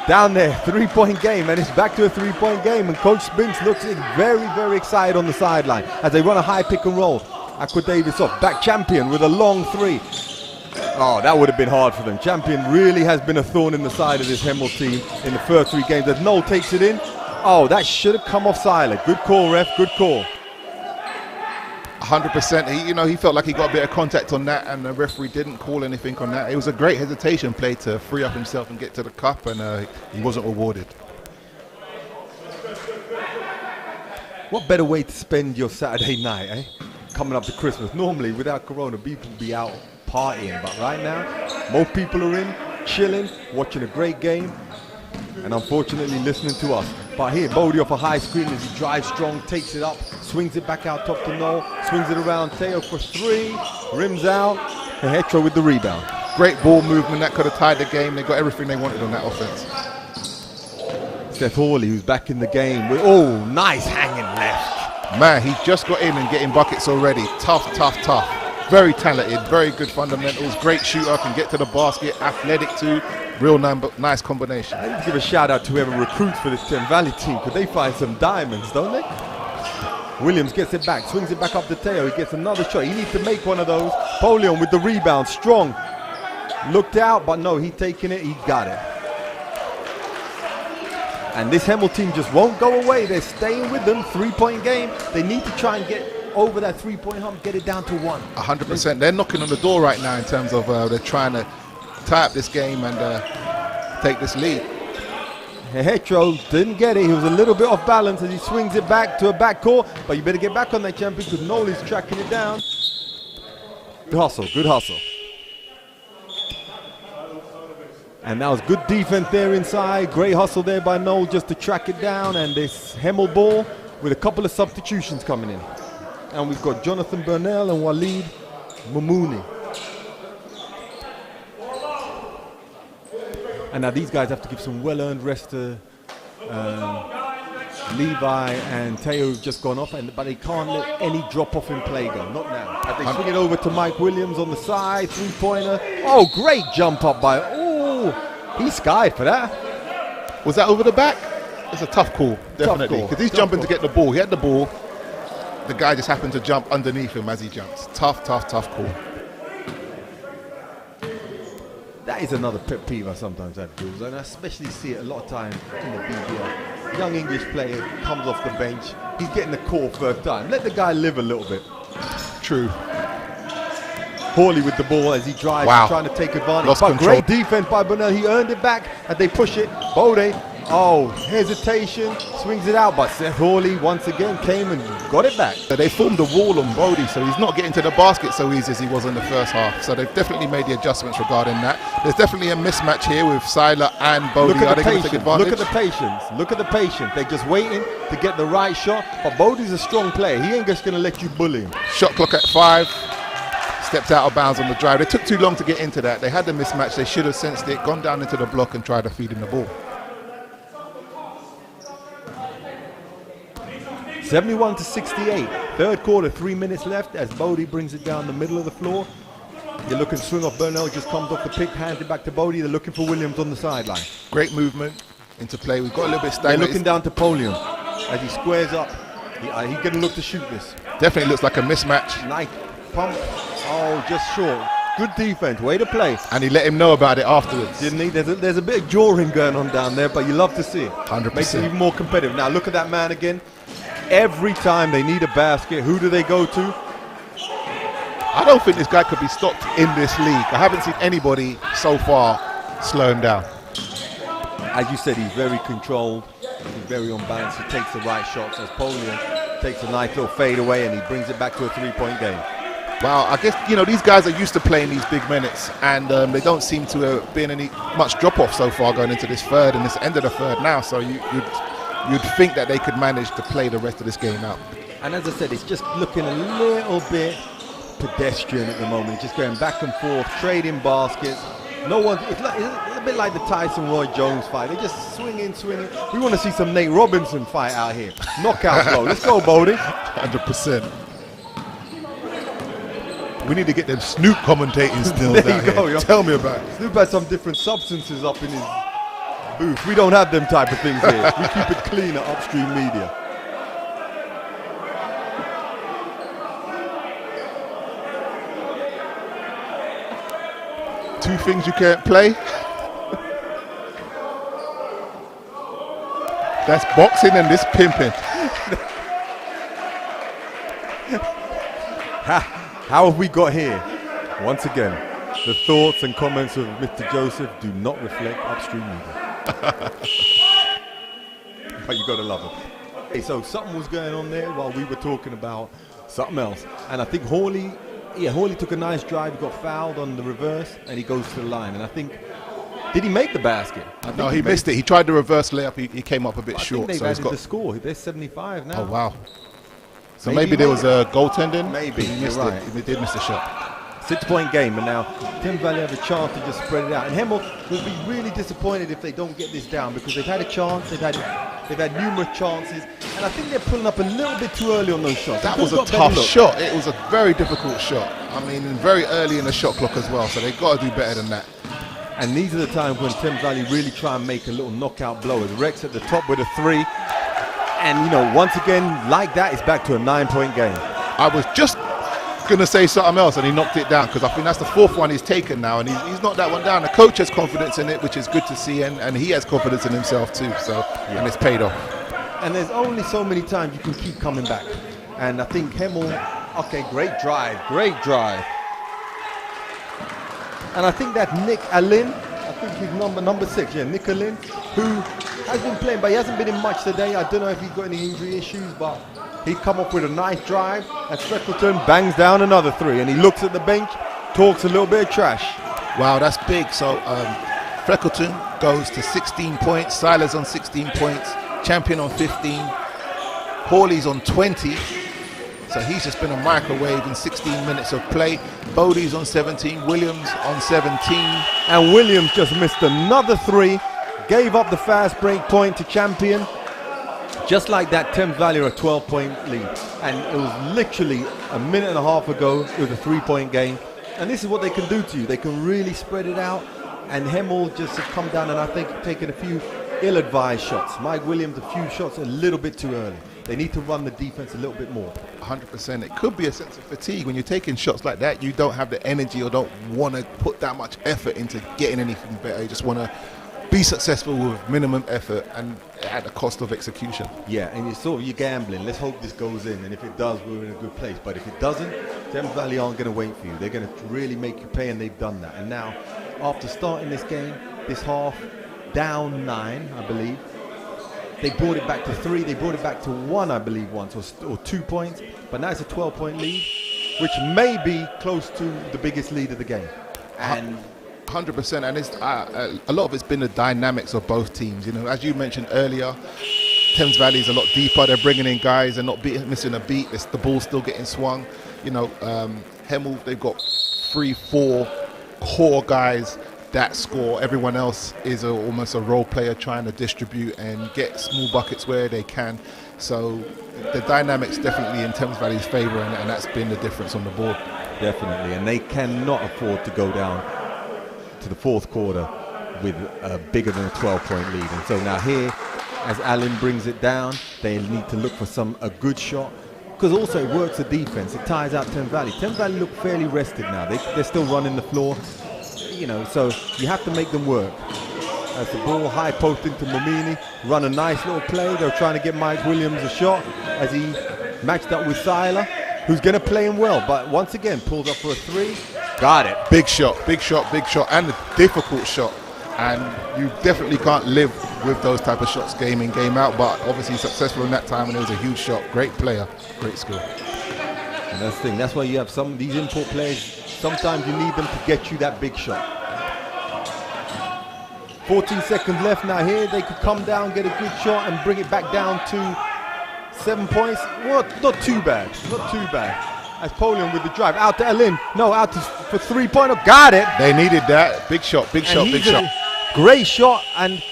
A: Down there, 3-point game, and it's back to a 3-point game, and Coach Spinks looks very excited on the sideline as they run a high pick and roll. Aqua Davis off, back Champion with a long three. Oh, that would have been hard for them. Champion really has been a thorn in the side of this Hemel team in the first 3 games. As Noel takes it in. Oh, that should have come off Siler. Good call, ref, good call.
B: 100%. He felt like he got a bit of contact on that, and the referee didn't call anything on that. It was a great hesitation play to free up himself and get to the cup, and he wasn't rewarded.
A: What better way to spend your Saturday night, eh? Coming up to Christmas. Normally, without Corona, people be out partying, but right now, most people are in, chilling, watching a great game, and unfortunately listening to us. But here, Bodie off a high screen as he drives strong, takes it up, swings it back out top to Noel, swings it around, Teo for 3, rims out, and Hetro with the rebound.
B: Great ball movement, that could have tied the game. They got everything they wanted on that offense.
A: Seth Hawley, who's back in the game, with, oh, nice hanging left.
B: Man, he just got in and getting buckets already. Tough. Very talented, very good fundamentals, great shooter, can get to the basket, athletic too. Real nice combination.
A: I need to give a shout out to whoever recruits for this Thames Valley team, because they find some diamonds, don't they? Williams gets it back, swings it back up to Teo. He gets another shot. He needs to make one of those. Polion with the rebound, strong. Looked out, but no, he's taking it. He got it. And this Hemel team just won't go away. They're staying with them. 3-point game. They need to try and get over that 3-point hump, get it down to 1.
B: 100%. They're knocking on the door right now in terms of they're trying to tie up this game and take this lead.
A: Hetro didn't get it. He was a little bit off balance as he swings it back to a backcourt. But you better get back on that, Champion, because Noel is tracking it down. Good hustle. And that was good defense there inside. Great hustle there by Noel just to track it down. And this Hemel ball with a couple of substitutions coming in. And we've got Jonathan Burnell and Walid Mumuni. And now these guys have to give some well-earned rest to Levi and Teo, who've just gone off, but they can't let any drop-off in play go. Not now. As they swing it over to Mike Williams on the side, 3-pointer. Oh, great jump up by, he skied for that.
B: Was that over the back? It's a tough call, definitely. Because he's jumping to get the ball. He had the ball. The guy just happened to jump underneath him as he jumps. Tough call.
A: That is another pet peeve I sometimes have, Jules, and I especially see it a lot of times in the BBL. Young English player comes off the bench, he's getting the call first time. Let the guy live a little bit.
B: True.
A: Hawley with the ball as he drives, trying to take advantage.
B: Lost
A: but
B: control.
A: great defense by Burnell. He earned it back and they push it. Bode, hesitation, swings it out. But Seth Hawley once again came and got it back.
B: So they formed a wall on Bodie, so he's not getting to the basket so easy as he was in the first half. So they've definitely made the adjustments regarding that. There's definitely a mismatch here with Seiler and Bodie.
A: Look at the
B: Are they going to take
A: patience.
B: advantage?
A: Look at the patience. Look at the patience. They're just waiting to get the right shot. But Bodie's a strong player. He ain't just going to let you bully him.
B: Shot clock at 5. Stepped out of bounds on the drive. They took too long to get into that. They had the mismatch. They should have sensed it, gone down into the block and tried to feed him the ball.
A: 71-68. Third quarter, 3 minutes left as Bodie brings it down the middle of the floor. They're looking to swing off. Burnell just comes off the pick, hands it back to Bodie. They're looking for Williams on the sideline.
B: Great movement into play. We've got a little bit
A: They're
B: stagnant.
A: looking down to Polium as he squares up. He's going to look to shoot this.
B: Definitely looks like a mismatch.
A: Nike pump. Oh, just short. Good defense. Way to play.
B: And he let him know about it afterwards.
A: Didn't he? There's a bit of jawing going on down there, but you love to see it.
B: 100%.
A: Makes it even more competitive. Now look at that man again. Every time they need a basket, who do they go to?
B: I don't think this guy could be stopped in this league. I haven't seen anybody so far slow him down.
A: As you said, he's very controlled. He's very unbalanced. He takes the right shots as Polium takes a nice little fade away and he brings it back to a three-point game.
B: Well, I guess, these guys are used to playing these big minutes and they don't seem to have been any much drop-off so far going into this third and this end of the third now. So you'd think that they could manage to play the rest of this game out.
A: And as I said, it's just looking a little bit pedestrian at the moment. It's just going back and forth, trading baskets. No one. It's a bit like the Tyson Roy Jones fight. They just swinging. We want to see some Nate Robinson fight out here. Knockout blow. Let's go, Bodie.
B: 100%. We need to get them Snoop commentating skills
A: There
B: out
A: you go,
B: here.
A: yo.
B: Tell me about it.
A: Snoop had some different substances up in his booth. We don't have them type of things here. We keep it clean at UpStreamedia.
B: Two things you can't play. That's boxing and this pimping.
A: How have we got here? Once again, the thoughts and comments of Mr. Joseph do not reflect UpStreamedia. But you gotta love it. Hey, so something was going on there while we were talking about something else. And I think Hawley took a nice drive, he got fouled on the reverse, and he goes to the line. And I think, did he make the basket?
B: No, he missed it. He tried the reverse layup. He came up a bit
A: I
B: short.
A: think
B: So
A: they've
B: he's
A: added
B: got.
A: the score. They're 75 now.
B: Oh wow. So
A: Maybe
B: maybe there was a goaltending.
A: Maybe,
B: he missed
A: you're
B: it.
A: right.
B: He did miss the shot.
A: 6-point game, and now Thames Valley have a chance to just spread it out. And Hemel will be really disappointed if they don't get this down because they've had a chance, they've had numerous chances, and I think they're pulling up a little bit too early on those shots.
B: That was a tough shot. It was a very difficult shot. I mean, very early in the shot clock as well. So they've got to do better than that.
A: And these are the times when Thames Valley really try and make a little knockout blow. As Rex at the top with a 3, and once again, like that, it's back to a 9-point game.
B: I was just going to say something else and he knocked it down because I think that's the fourth one he's taken now and he's knocked that one down. The coach has confidence in it, which is good to see, and he has confidence in himself too, so and it's paid off. And
A: there's only so many times you can keep coming back, and I think Hemel, okay, great drive, and I think that Nick Allen, I think he's number 6, Nick Allen, who has been playing, but he hasn't been in much today. I don't know if he's got any injury issues, but he come up with a nice drive, and Freckleton bangs down another 3, and he looks at the bench, talks a little bit of trash.
B: Wow, that's big. So Freckleton goes to 16 points, Silas on 16 points, Champion on 15, Hawley's on 20, so he's just been a microwave in 16 minutes of play. Bodie's on 17, Williams on 17.
A: And Williams just missed another 3, gave up the fast break point to Champion. Just like that, Thames Valley are a 12-point lead. And it was literally a minute and a half ago, it was a 3-point game. And this is what they can do to you. They can really spread it out. And Hemel just have come down and I think taken a few ill-advised shots. Mike Williams, a few shots a little bit too early. They need to run the defense a little bit more.
B: 100%. It could be a sense of fatigue. When you're taking shots like that, you don't have the energy or don't want to put that much effort into getting anything better. You just want to be successful with minimum effort and at the cost of execution.
A: Yeah, and you're gambling. Let's hope this goes in, and if it does, we're in a good place. But if it doesn't, Thames Valley aren't going to wait for you. They're going to really make you pay, and they've done that. And now, after starting this game, this half, down 9, I believe, they brought it back to 3. They brought it back to 1, I believe, once, or 2 points. But now it's a 12-point lead, which may be close to the biggest lead of the game. And
B: 100%, and it's a lot of it's been the dynamics of both teams. You know, as you mentioned earlier, Thames Valley is a lot deeper. They're bringing in guys and not missing a beat. The ball's still getting swung. You know, Hemel, they've got 3-4 core guys that score. Everyone else is almost a role player trying to distribute and get small buckets where they can. So the dynamics definitely in Thames Valley's favour, and that's been the difference on the board.
A: Definitely, and they cannot afford to go down to the fourth quarter with a bigger than a 12-point lead. And so now here, as Allen brings it down, they need to look for a good shot, because also it works the defense. It tires out Thames Valley. Thames Valley look fairly rested now. They're still running the floor, you know, so you have to make them work. As the ball high post into Momini, run a nice little play. They're trying to get Mike Williams a shot as he matched up with Siler, who's going to play him well, but once again pulls up for a 3. Got it.
B: Big shot, and a difficult shot. And you definitely can't live with those type of shots game in, game out, but obviously successful in that time, and it was a huge shot. Great player, great skill.
A: And that's the thing. That's why you have some of these import players. Sometimes you need them to get you that big shot. 14 seconds left now here. They could come down, get a good shot, and bring it back down to 7 points. Well, not too bad. Not too bad. As Polian with the drive. Out to Alin. No, out to, for 3-pointer. Got it.
B: They needed that. Big shot, big shot, big shot.
A: Great shot, and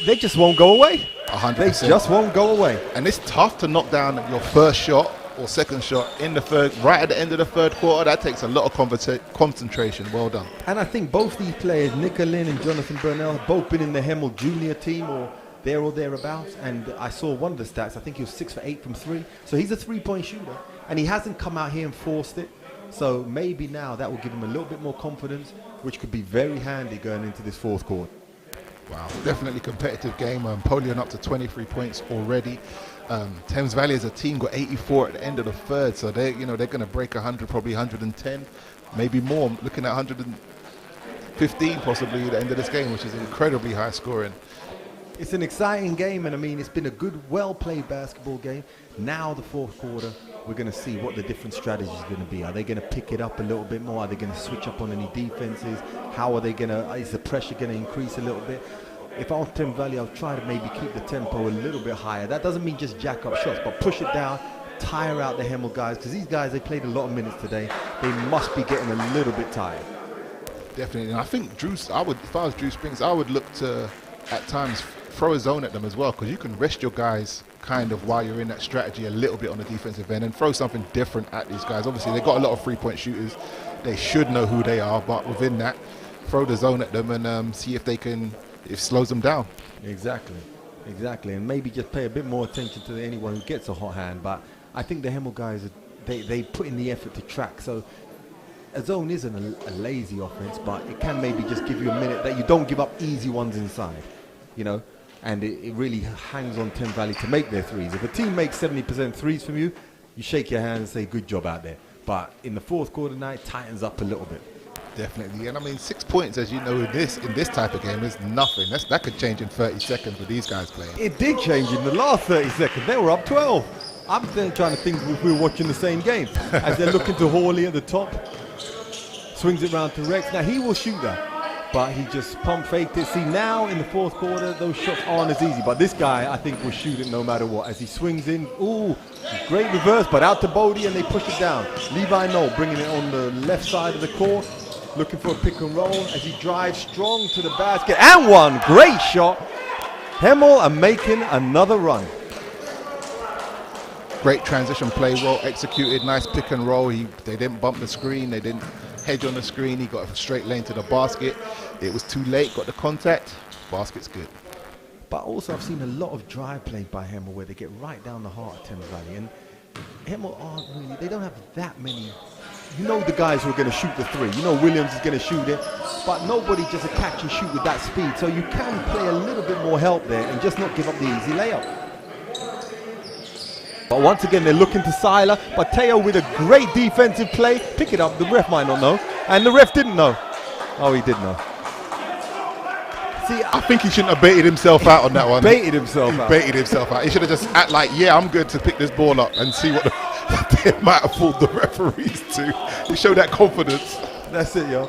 A: they just won't go away.
B: 100%.
A: They just won't go away.
B: And it's tough to knock down your first shot or second shot in the third, right at the end of the third quarter. That takes a lot of concentration. Well done.
A: And I think both these players, Nick Alin and Jonathan Burnell, have both been in the Hemel junior team or there or thereabouts. And I saw one of the stats. I think he was 6 for 8 from 3. So he's a 3-point shooter. And he hasn't come out here and forced it. So maybe now that will give him a little bit more confidence, which could be very handy going into this fourth quarter.
B: Wow, definitely competitive game. Polion up to 23 points already. Thames Valley as a team got 84 at the end of the third, so they're going to break 100, probably 110, maybe more. Looking at 115 possibly at the end of this game, which is incredibly high scoring.
A: It's an exciting game, and I mean, it's been a good, well-played basketball game. Now the fourth quarter, we're going to see what the different strategies are going to be. Are they going to pick it up a little bit more? Are they going to switch up on any defenses? How are they going to, is the pressure going to increase a little bit? If I'm Thames Valley, I'll try to maybe keep the tempo a little bit higher. That doesn't mean just jack up shots, but push it down, tire out the Hemel guys, because these guys, they played a lot of minutes today. They must be getting a little bit tired.
B: Definitely, and I think if I was Drew Springs, I would look to, at times, throw a zone at them as well, because you can rest your guys kind of while you're in that strategy a little bit on the defensive end and throw something different at these guys. Obviously, they've got a lot of 3-point shooters. They should know who they are, but within that, throw the zone at them and see if it slows them down. Exactly,
A: and maybe just pay a bit more attention to anyone who gets a hot hand. But I think the Hemel guys, they put in the effort to track. So a zone isn't a lazy offense, but it can maybe just give you a minute that you don't give up easy ones inside, you know. And it really hangs on Thames Valley to make their threes. If a team makes 70% threes from you, you shake your hand and say, good job out there. But in the fourth quarter now, it tightens up a little bit.
B: Definitely, and I mean 6 points, as you know, in this type of game is nothing. That could change in 30 seconds with these guys playing.
A: It did change in the last 30 seconds. They were up 12. I'm then trying to think if we were watching the same game. As they're looking to Hawley at the top, swings it round to Rex. Now he will shoot that, but he just pump faked it. See, now in the fourth quarter, those shots aren't as easy. But this guy, I think, will shoot it no matter what. As he swings in, ooh, great reverse, but out to Bodie, and they push it down. Levi Knoll bringing it on the left side of the court, looking for a pick and roll as he drives strong to the basket. And one great shot. Hemel are making another run.
B: Great transition play, well executed, nice pick and roll. They didn't bump the screen, they didn't hedge on the screen. He got a straight lane to the basket. It was too late, got the contact. Basket's good.
A: But also I've seen a lot of drive play by Hemel where they get right down the heart of Thames Valley. And Hemel aren't really, they don't have that many. You know the guys who are going to shoot the three. You know Williams is going to shoot it. But nobody just a catch and shoot with that speed. So you can play a little bit more help there and just not give up the easy layup. But once again, they're looking to Seiler. But Teo with a great defensive play. Pick it up. The ref might not know. And the ref didn't know. Oh, he did know. See, I
B: think he shouldn't have baited himself out on that one.
A: Baited himself out.
B: Baited himself out. He should have just act like, yeah, I'm good to pick this ball up and see what they might have fooled the referees to. He showed that confidence.
A: That's it, yo.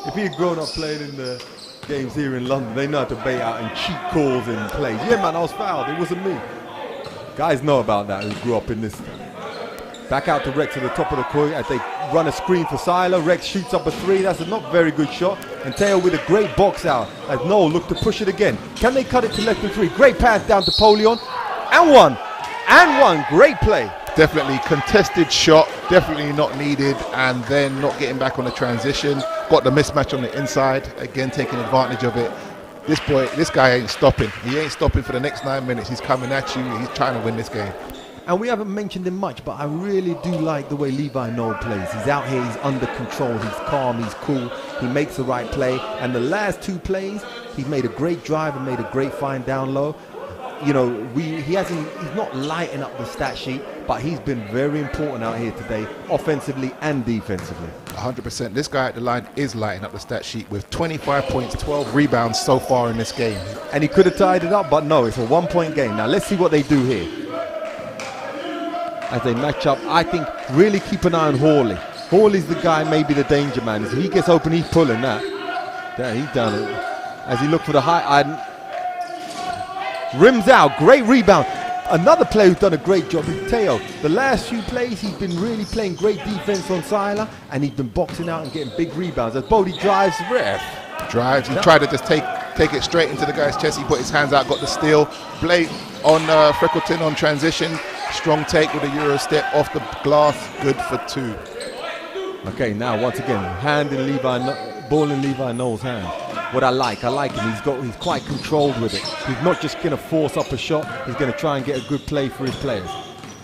A: If he had grown up playing in the games here in London, they know how to bait out and cheat calls and plays. Yeah, man, I was fouled. It wasn't me. Guys know about that who grew up in this. Back out to Rex at the top of the court as they run a screen for Seiler. Rex shoots up a three. That's a not very good shot. And Teo with a great box out as Noel look to push it again. Can they cut it to left of three? Great pass down to Polion. And one. And one. Great play.
B: Definitely contested shot. Definitely not needed. And then not getting back on the transition. Got the mismatch on the inside. Again, taking advantage of it. This guy ain't stopping. He ain't stopping for the next 9 minutes. He's coming at you. He's trying to win this game.
A: And we haven't mentioned him much, but I really do like the way Levi Noel plays. He's out here, he's under control, he's calm, he's cool, he makes the right play. And the last two plays, he's made a great drive and made a great find down low. You know, he's not lighting up the stat sheet, but he's been very important out here today, offensively and defensively.
B: 100%. This guy at the line is lighting up the stat sheet with 25 points, 12 rebounds so far in this game.
A: And he could have tied it up, but no, it's a 1 point game. Now let's see what they do here. As they match up, I think really keep an eye on Hawley. Hawley's the guy, maybe the danger man. If he gets open, he's pulling that. There, he's done it. As he looked for the high, rims out, great rebound. Another player who's done a great job is Teo. The last few plays, he's been really playing great defense on Seiler, and he's been boxing out and getting big rebounds. As Bodie drives,
B: he tried to just take it straight into the guy's chest. He put his hands out, got the steal. Blake on Freckleton on transition. Strong take with a Euro step off the glass. Good for two.
A: Okay, now once again, ball in Levi Noel's hand. What I like him. He's quite controlled with it. He's not just going to force up a shot. He's going to try and get a good play for his players.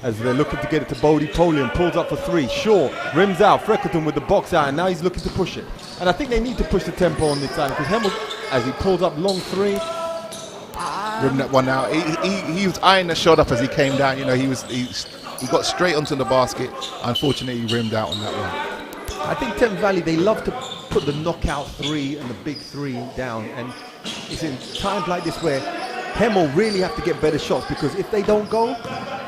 A: As they're looking to get it to Bodie, Polion pulls up for three. Shaw rims out. Freckleton with the box out, and now he's looking to push it. And I think they need to push the tempo on this side because Hemel, as he pulls up long three,
B: rimmed that one out. He was eyeing the shot up as he came down. You know, he got straight onto the basket. Unfortunately, he rimmed out on that one.
A: I think Thames Valley, they love to put the knockout three and the big three down, and it's in times like this where Hemel really have to get better shots because if they don't go,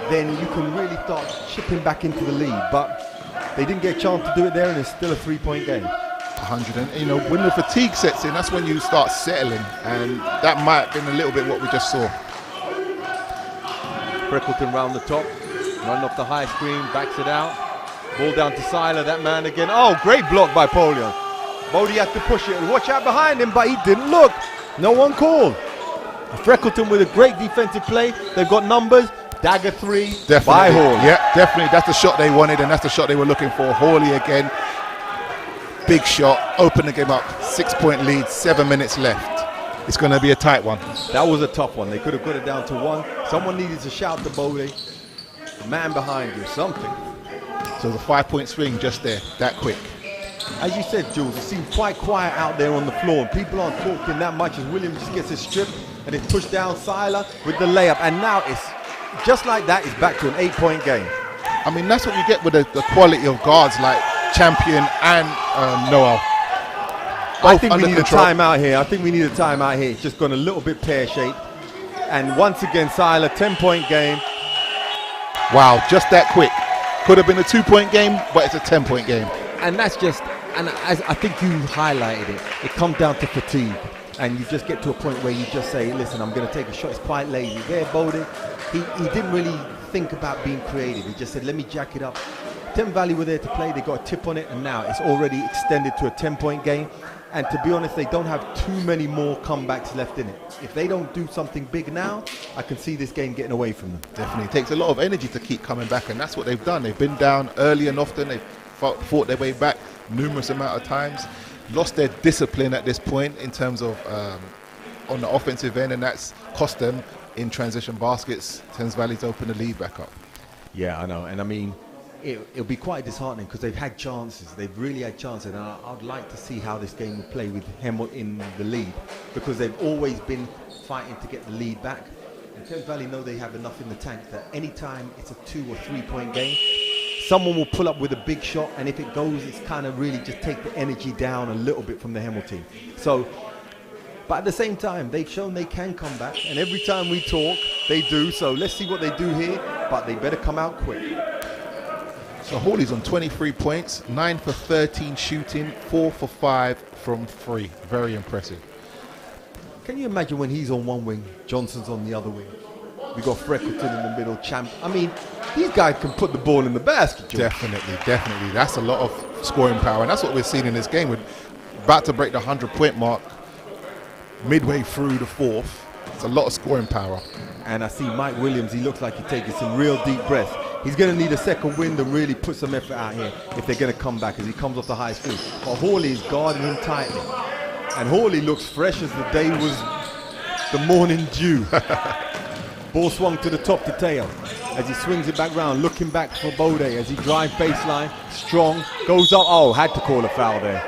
A: then you can really start chipping back into the lead. But they didn't get a chance to do it there, and it's still a 3 point game.
B: 100, and you know, when the fatigue sets in, that's when you start settling, and that might have been a little bit what we just saw.
A: Freckleton round the top, running off the high screen, backs it out. Ball down to Seiler, that man again. Oh, great block by Polion. Bodie had to push it and watch out behind him, but he didn't look. No one called. Freckleton with a great defensive play. They've got numbers. Dagger three by Hawley.
B: Yeah, definitely. That's the shot they wanted, and that's the shot they were looking for. Hawley again. Big shot. Open the game up. 6 point lead. 7 minutes left. It's going to be a tight one.
A: That was a tough one. They could have got it down to one. Someone needed to shout to Bodie. The man behind you, something.
B: So the 5 point swing just there, that quick.
A: As you said, Jules, it seems quite quiet out there on the floor. People aren't talking that much as Williams just gets his strip and it's pushed down Seiler with the layup. And now it's just like that, it's back to an 8 point game.
B: I mean, that's what you get with the quality of guards like Champion and Noel.
A: I think we need a timeout here. It's just gone a little bit pear-shaped. And once again, Seiler, 10 point game.
B: Wow, just that quick. Could have been a 2 point game, but it's a 10 point game.
A: And that's just, and as I think you highlighted it, it comes down to fatigue. And you just get to a point where you just say, listen, I'm going to take a shot. It's quite lazy. There, Bodie, he didn't really think about being creative. He just said, let me jack it up. Thames Valley were there to play. They got a tip on it, and now it's already extended to a 10 point game. And to be honest, they don't have too many more comebacks left in it. If they don't do something big now, I can see this game getting away from them.
B: Definitely. It takes a lot of energy to keep coming back, and that's what they've done. They've been down early and often. They've fought their way back numerous amount of times. Lost their discipline at this point in terms of on the offensive end, and that's cost them in transition baskets. Thames Valley's opened the lead back up.
A: Yeah, I know. And I mean, it'll be quite disheartening because they've had chances. They've really had chances. And I'd like to see how this game will play with Hemel in the lead, because they've always been fighting to get the lead back. And Thames Valley know they have enough in the tank that anytime it's a 2 or 3 point game, someone will pull up with a big shot, and if it goes, it's kind of really just take the energy down a little bit from the Hemel team. So, but at the same time, they've shown they can come back, and every time we talk, they do. So let's see what they do here, but they better come out quick.
B: So Hawley's on 23 points, 9 for 13 shooting, 4 for 5 from 3. Very impressive.
A: Can you imagine when he's on one wing, Johnson's on the other wing? We got Freckleton in the middle, Champ. I mean, these guys can put the ball in the basket. George.
B: Definitely. That's a lot of scoring power, and that's what we're seeing in this game. We're about to break the 100-point mark midway through the fourth. It's a lot of scoring power.
A: And I see Mike Williams, he looks like he's taking some real deep breaths. He's going to need a second wind and really put some effort out here if they're going to come back as he comes off the high screen. But Hawley is guarding him tightly. And Hawley looks fresh as the day was the morning dew. Ball swung to the top to Teo as he swings it back round, looking back for Bode as he drives baseline, strong, goes up. Oh, had to call a foul there.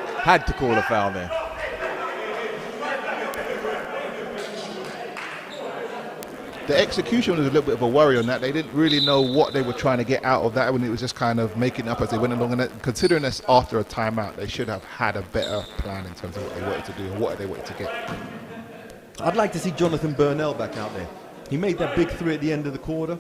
B: The execution was a little bit of a worry on that. They didn't really know what they were trying to get out of that, when it was just kind of making up as they went along. And considering this after a timeout, they should have had a better plan in terms of what they wanted to do and what they wanted to get.
A: I'd like to see Jonathan Burnell back out there. He made that big 3 at the end of the quarter.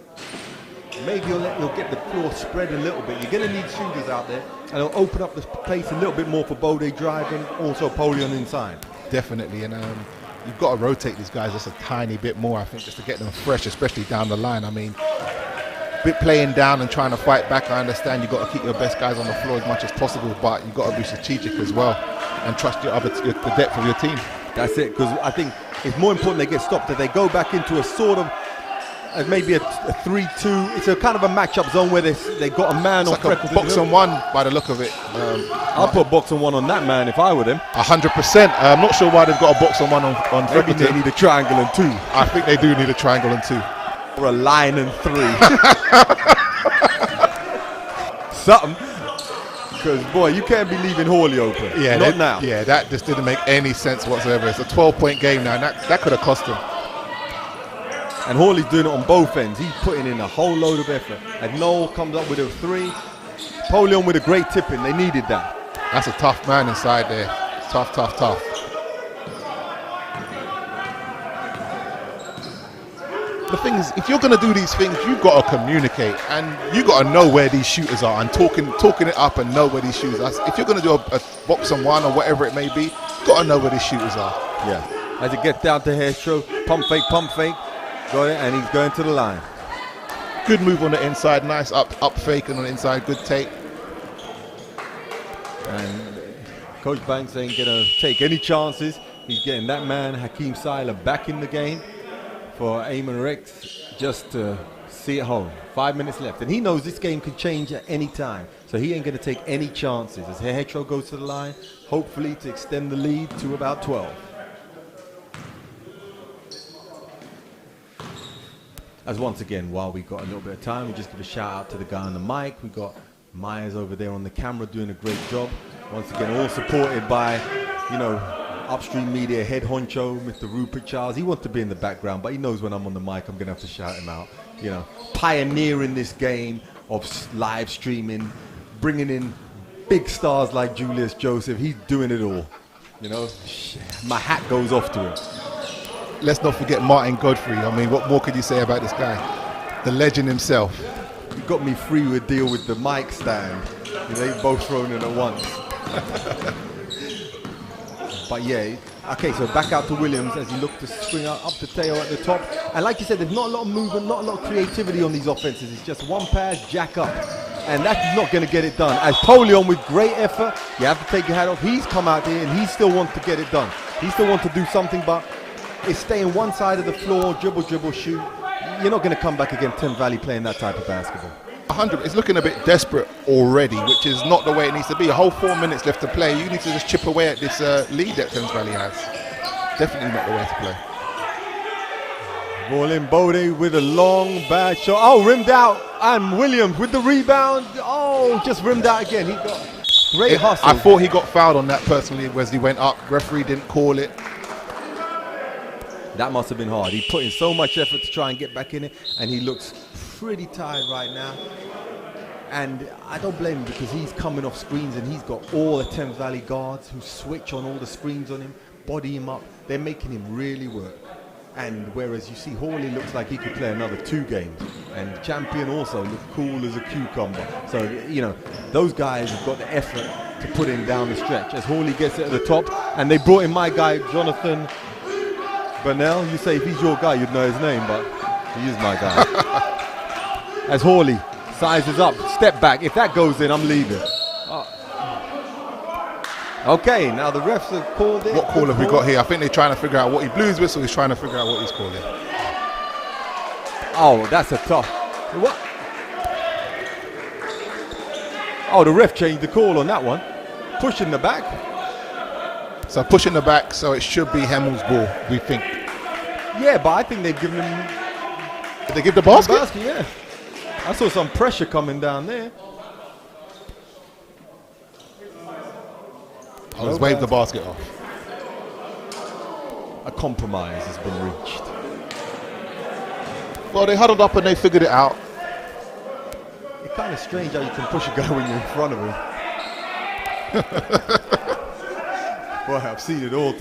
A: Maybe you'll get the floor spread a little bit. You're going to need shooters out there, and it'll open up the place a little bit more for Bode driving, also Polion inside.
B: Definitely, and you've got to rotate these guys just a tiny bit more, I think, just to get them fresh, especially down the line. I mean, bit playing down and trying to fight back. I understand you've got to keep your best guys on the floor as much as possible, but you've got to be strategic as well and trust the depth of your team.
A: That's it, because I think it's more important they get stopped, that they go back into a sort of maybe a 3-2. It's a kind of a matchup zone where they got a man
B: it's
A: or
B: like a box on one by the look of it.
A: I'll put box on one on that man if I were them.
B: 100%. I'm not sure why they've got a box on one on
A: Maybe they need a triangle and 2.
B: I think they do need a triangle and 2.
A: Or a line and 3. Something. Because, boy, you can't be leaving Hawley open.
B: Yeah,
A: not now.
B: Yeah, that just didn't make any sense whatsoever. It's a 12-point game now, and that could have cost them.
A: And Hawley's doing it on both ends. He's putting in a whole load of effort. And Noel comes up with a 3. Polion with a great tip-in. They needed that.
B: That's a tough man inside there. Tough. The thing is, if you're going to do these things, you've got to communicate, and you've got to know where these shooters are, and talking it up and know where these shooters are. If you're going to do a box on one or whatever it may be, you've got to know where these shooters are.
A: Yeah. As it gets down to hair stroke, pump fake. Got it, and he's going to the line.
B: Good move on the inside, nice up fake on the inside, good take.
A: And Coach Banks ain't going to take any chances. He's getting that man, Hakeem Seiler, back in the game for Eamon Rex just to see it home. 5 minutes left. And he knows this game could change at any time. So he ain't going to take any chances as Hetro goes to the line, hopefully to extend the lead to about 12. As once again, while we got a little bit of time, we just give a shout out to the guy on the mic. We got Myers over there on the camera doing a great job. Once again, all supported by, UpStreamemedia head honcho, Mr. Rupert Charles. He wants to be in the background, but he knows when I'm on the mic, I'm going to have to shout him out. Pioneering this game of live streaming, bringing in big stars like Julius Joseph. He's doing it all. My hat goes off to him.
B: Let's not forget Martin Gottfried. I mean, what more could you say about this guy? The legend himself.
A: He got me free with a deal with the mic stand. They both thrown in at once. But yeah, okay, so back out to Williams as he looked to swing up to Teo at the top. And like you said, there's not a lot of movement, not a lot of creativity on these offenses. It's just one pass, jack up. And that's not going to get it done. As Polion with great effort, you have to take your hat off. He's come out there and he still wants to get it done. He still wants to do something, but it's staying one side of the floor, dribble, shoot. You're not going to come back against Thames Valley playing that type of basketball.
B: 100. It's looking a bit desperate already, which is not the way it needs to be. A whole 4 minutes left to play. You need to just chip away at this lead that Thames Valley has. Definitely not the way to play.
A: Ball in, Bodie with a long bad shot. Oh, rimmed out. And Williams with the rebound. Oh, just rimmed out again. He got great hustle.
B: I thought he got fouled on that personally as he went up. Referee didn't call it.
A: That must have been hard. He put in so much effort to try and get back in it, and he looks pretty tired right now. And I don't blame him because he's coming off screens and he's got all the Thames Valley guards who switch on all the screens on him, body him up. They're making him really work. And whereas you see Hawley looks like he could play another 2 games, and Champion also looks cool as a cucumber. So, you know, those guys have got the effort to put in down the stretch. As Hawley gets it at the top, and they brought in my guy, Jonathan Burnell. You say if he's your guy, you'd know his name, but he is my guy. As Hawley sizes up, step back. If that goes in, I'm leaving. Okay, now the refs have called it.
B: What call have we got here? I think they're trying to figure out what he blew his whistle. He's trying to figure out what he's calling.
A: Oh, that's a tough. What? Oh, the ref changed the call on that one. Pushing the back.
B: So pushing the back, so it should be Hemel's ball, we think.
A: Yeah, but I think they've given him.
B: Did they give the basket?
A: Yeah. I saw some pressure coming down there.
B: I was waved the basket off.
A: A compromise has been reached.
B: Well, they huddled up and they figured it out.
A: It's kind of strange how you can push a guy when you're in front of him. Boy, I've seen it all.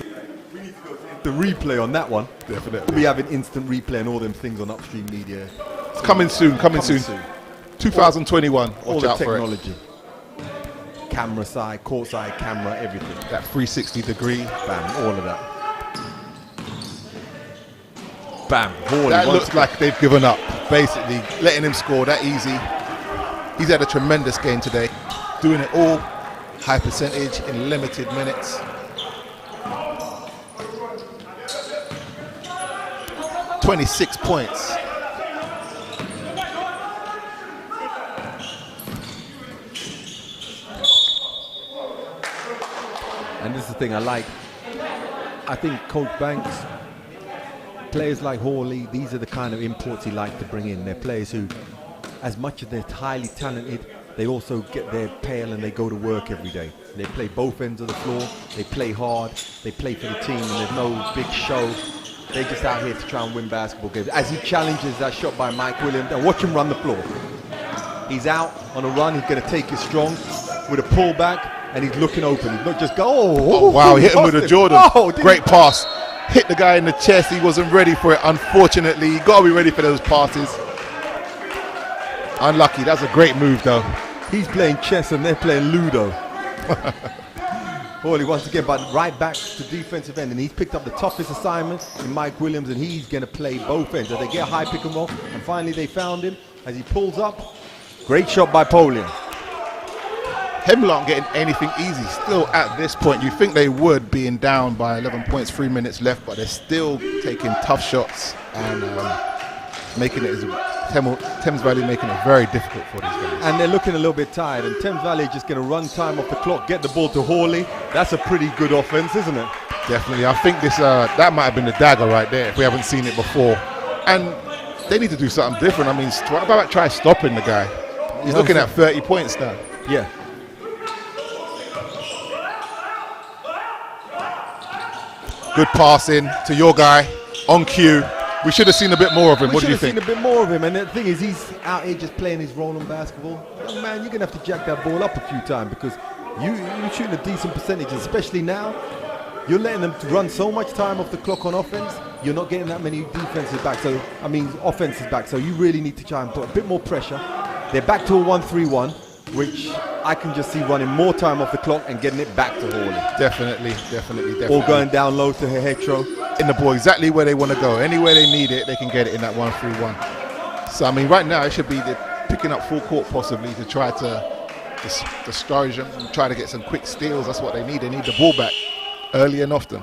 A: We need to go to the replay on that one.
B: Definitely.
A: We have an instant replay and all them things on UpStreamedia.
B: It's coming soon. 2021.
A: All
B: Watch
A: the
B: out for it.
A: technology. Camera side, court side, camera, everything.
B: That 360 degree.
A: Bam, all of that. Bam. Hawley
B: That looks like they've given up, basically, letting him score that easy. He's had a tremendous game today, doing it all, high percentage in limited minutes. "26 points.
A: And this is the thing I like. I think Coach Banks, players like Hawley, these are the kind of imports he likes to bring in. They're players who, as much as they're highly talented, they also get their pail and they go to work every day. They play both ends of the floor, they play hard, they play for the team, and there's no big show. They're just out here to try and win basketball games. As he challenges that shot by Mike Williams, and watch him run the floor. He's out on a run, he's going to take it strong with a pullback, and he's looking open. He's not just go,
B: Oh, wow, he hit him with a Jordan.
A: Oh,
B: great pass. Hit the guy in the chest. He wasn't ready for it, unfortunately. You got to be ready for those passes. Unlucky. That's a great move, though.
A: He's playing chess and they're playing Ludo. Hawley wants to get right back to defensive end, and he's picked up the toughest assignment in Mike Williams, and he's going to play both ends. So they get a high pick and roll, and finally they found him as he pulls up. Great shot by Polian.
B: Hemel aren't getting anything easy still at this point. You think they would, being down by 11 points, 3 minutes left, but they're still taking tough shots and making it, Thames Valley making it very difficult for these guys.
A: And they're looking a little bit tired, and Thames Valley is just going to run time off the clock, get the ball to Hawley. That's a pretty good offense, isn't it?
B: Definitely. I think this that might have been the dagger right there if we haven't seen it before. And they need to do something different. I mean, how about try stopping the guy? He's looking at 30 points now.
A: Yeah.
B: Good passing to your guy on cue. We should have seen a bit more of him. What do you think?
A: We should have seen a bit more of him. And the thing is, he's out here just playing his role in basketball. Young man, you're going to have to jack that ball up a few times because you're shooting a decent percentage, especially now. You're letting them run so much time off the clock on offense. You're not getting that many defenses back. Offenses back. So you really need to try and put a bit more pressure. They're back to a 1-3-1, which I can just see running more time off the clock and getting it back to Hawley.
B: Definitely.
A: Or going down low to Hetro.
B: In the ball, exactly where they want to go. Anywhere they need it, they can get it in that 1-3-1. So, I mean, right now, it should be picking up full court possibly to try to discourage them and try to get some quick steals. That's what they need. They need the ball back early and often.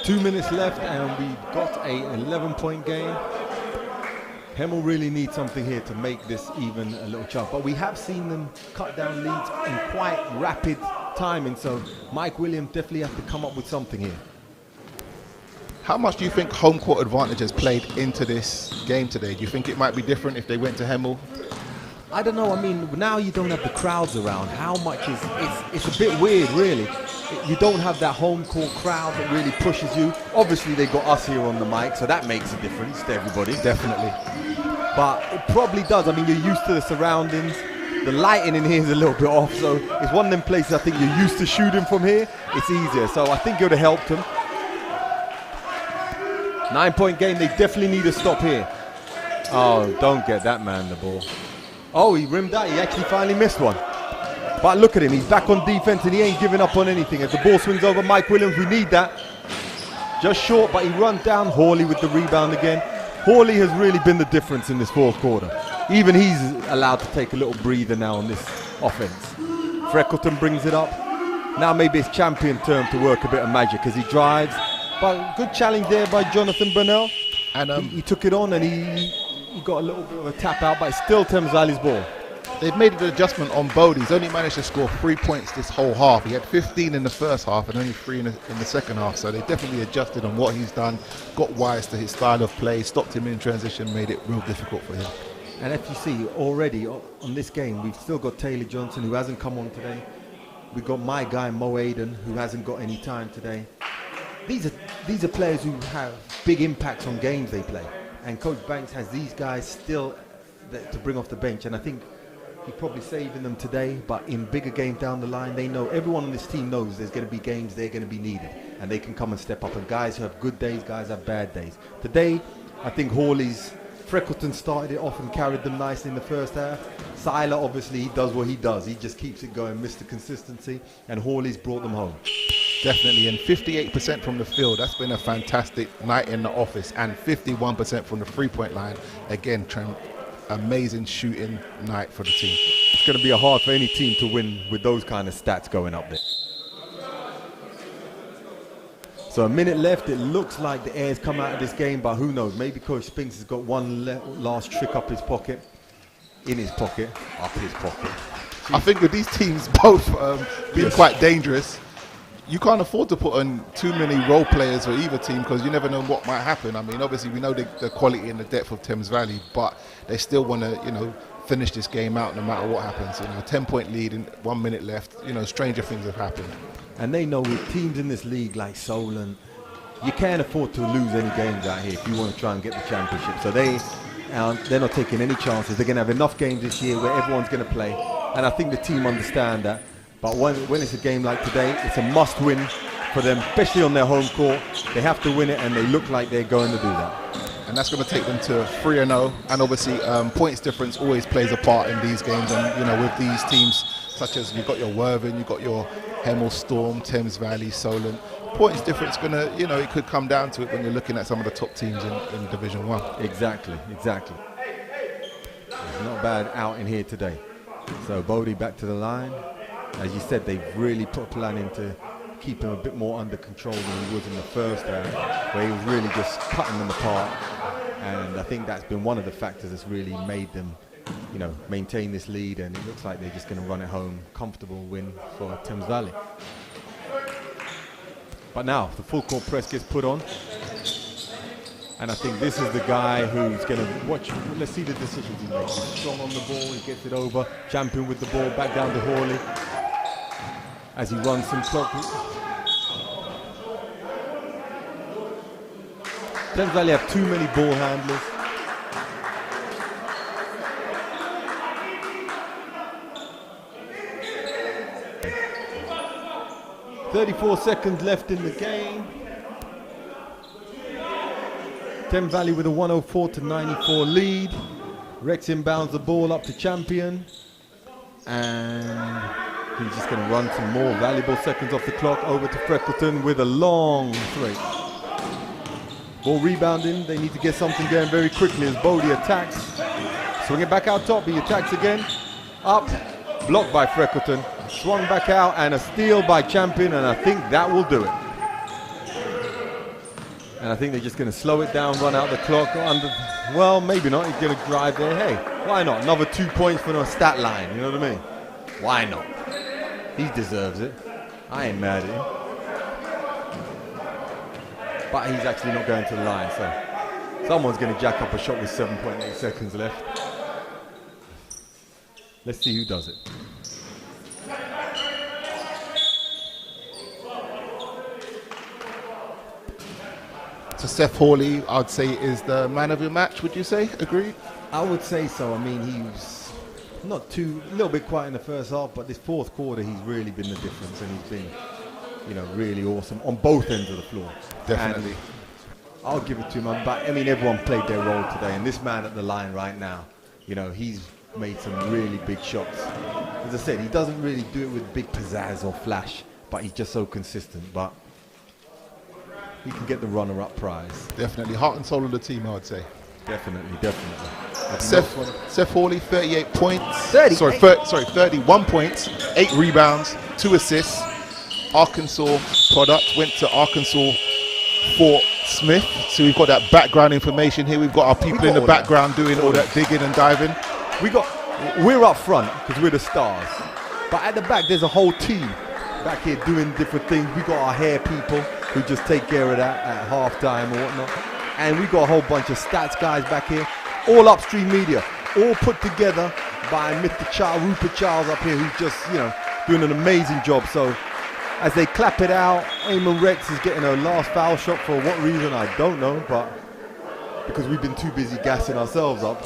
A: 2 minutes left, and we've got an 11-point game. Hemel really needs something here to make this even a little tough. But we have seen them cut down leads in quite rapid timing, so Mike Williams definitely has to come up with something here.
B: How much do you think home court advantage has played into this game today? Do you think it might be different if they went to Hemel?
A: I don't know. I mean, now you don't have the crowds around. How much is it's a bit weird, really. You don't have that home court crowd that really pushes you. Obviously, they got us here on the mic, so that makes a difference to everybody.
B: Definitely.
A: But it probably does. I mean, you're used to the surroundings. The lighting in here is a little bit off, so it's one of them places I think you're used to shooting from here. It's easier, so I think it would have helped them. 9-point game, they definitely need a stop here. Oh, don't get that man the ball. Oh, he rimmed out. He actually finally missed one. But look at him. He's back on defense and he ain't giving up on anything. As the ball swings over Mike Williams, we need that. Just short, but he runs down. Hawley with the rebound again. Hawley has really been the difference in this fourth quarter. Even he's allowed to take a little breather now on this offense. Freckleton brings it up. Now maybe it's Champion turn to work a bit of magic as he drives. But good challenge there by Jonathan Burnell. And he took it on and he got a little bit of a tap out, but it's still Thames Valley's ball.
B: They've made an adjustment on Bodie. He's only managed to score 3 points this whole half. He had 15 in the first half and only 3 in the second half. So they definitely adjusted on what he's done, got wise to his style of play, stopped him in transition, made it real difficult for him.
A: And if you see already on this game, we've still got Taylor Johnson, who hasn't come on today. We've got my guy Mo Aiden, who hasn't got any time today. These are players who have big impacts on games they play. And Coach Banks has these guys still to bring off the bench. And I think he's probably saving them today, but in bigger games down the line, they know, everyone on this team knows there's going to be games they're going to be needed. And they can come and step up. And guys who have good days, guys have bad days. Today, I think Freckleton started it off and carried them nicely in the first half. Siler, obviously, he does what he does. He just keeps it going, Mr. Consistency. And Hawley's brought them home.
B: Definitely, and 58% from the field. That's been a fantastic night in the office. And 51% from the three-point line. Again, amazing shooting night for the team.
A: It's going to be hard for any team to win with those kind of stats going up there. So a minute left. It looks like the air's come out of this game, but who knows? Maybe Coach Spinks has got one last trick up his pocket. In his pocket. Up his pocket.
B: I think with these teams both being quite dangerous, you can't afford to put on too many role players for either team because you never know what might happen. I mean, obviously we know the quality and the depth of Thames Valley, but they still want to, finish this game out no matter what happens. 10-point lead in 1 minute left. Stranger things have happened.
A: And they know with teams in this league like Solent, you can't afford to lose any games out here if you want to try and get the championship. So they're not taking any chances. They're going to have enough games this year where everyone's going to play. And I think the team understand that. But when it's a game like today, it's a must-win for them, especially on their home court. They have to win it, and they look like they're going to do that.
B: And that's going to take them to 3-0. And obviously, points difference always plays a part in these games. And, with these teams, such as you've got your Worthing, you've got your Hemel Storm, Thames Valley, Solent, points difference going to, it could come down to it when you're looking at some of the top teams in Division 1.
A: Exactly. It's not bad out in here today. So Bodie back to the line. As you said, they've really put a plan in to keep him a bit more under control than he was in the first half, where he was really just cutting them apart. And I think that's been one of the factors that's really made them, maintain this lead. And it looks like they're just going to run it home. Comfortable win for Thames Valley. But now the full court press gets put on. And I think this is the guy who's going to watch. Let's see the decisions he makes. He's strong on the ball. He gets it over. Champion with the ball. Back down to Hawley. As he runs some clock. Thames Valley have too many ball handlers. .34 seconds left in the game. Thames Valley with a 104-94 lead. Rex inbounds the ball up to Champion. And he's just going to run some more valuable seconds off the clock over to Freckleton with a long three. Ball rebounding. They need to get something going very quickly as Bodie attacks. Swing it back out top. He attacks again. Up. Blocked by Freckleton. Swung back out and a steal by Champion. And I think that will do it. And I think they're just going to slow it down, run out the clock. Well, maybe not. He's going to drive there. Hey, why not? Another 2 points for the stat line. You know what I mean? Why not? He deserves it. I ain't mad at him. but he's actually not going to the line. So someone's going to jack up a shot with 7.8 seconds left. Let's see who does it.
B: So Seth Hawley, I'd say, is the man of your match. Would you say? Agree?
A: I would say so. I mean, he was a little bit quiet in the first half, but this fourth quarter, he's really been the difference, and he's been, really awesome on both ends of the floor.
B: Definitely.
A: And I'll give it to him. But I mean, everyone played their role today, and this man at the line right now, he's made some really big shots. As I said, he doesn't really do it with big pizzazz or flash, but he's just so consistent. But he can get the runner-up prize.
B: Definitely. Heart and soul of the team, I would say.
A: Definitely.
B: Seth Hawley, 38 points.
A: 31
B: points, 8 rebounds, 2 assists. Arkansas product, went to Arkansas Fort Smith. So we've got that background information here. We've got our people in the background doing all that digging and diving.
A: We're up front because we're the stars. But at the back, there's a whole team back here doing different things. We got our hair people who just take care of that at halftime or whatnot. And we got a whole bunch of stats guys back here. All UpStreamedia, all put together by Mr. Rupert Charles up here, who's just, doing an amazing job. So as they clap it out, Eamon Rex is getting a last foul shot for what reason, I don't know, but because we've been too busy gassing ourselves up.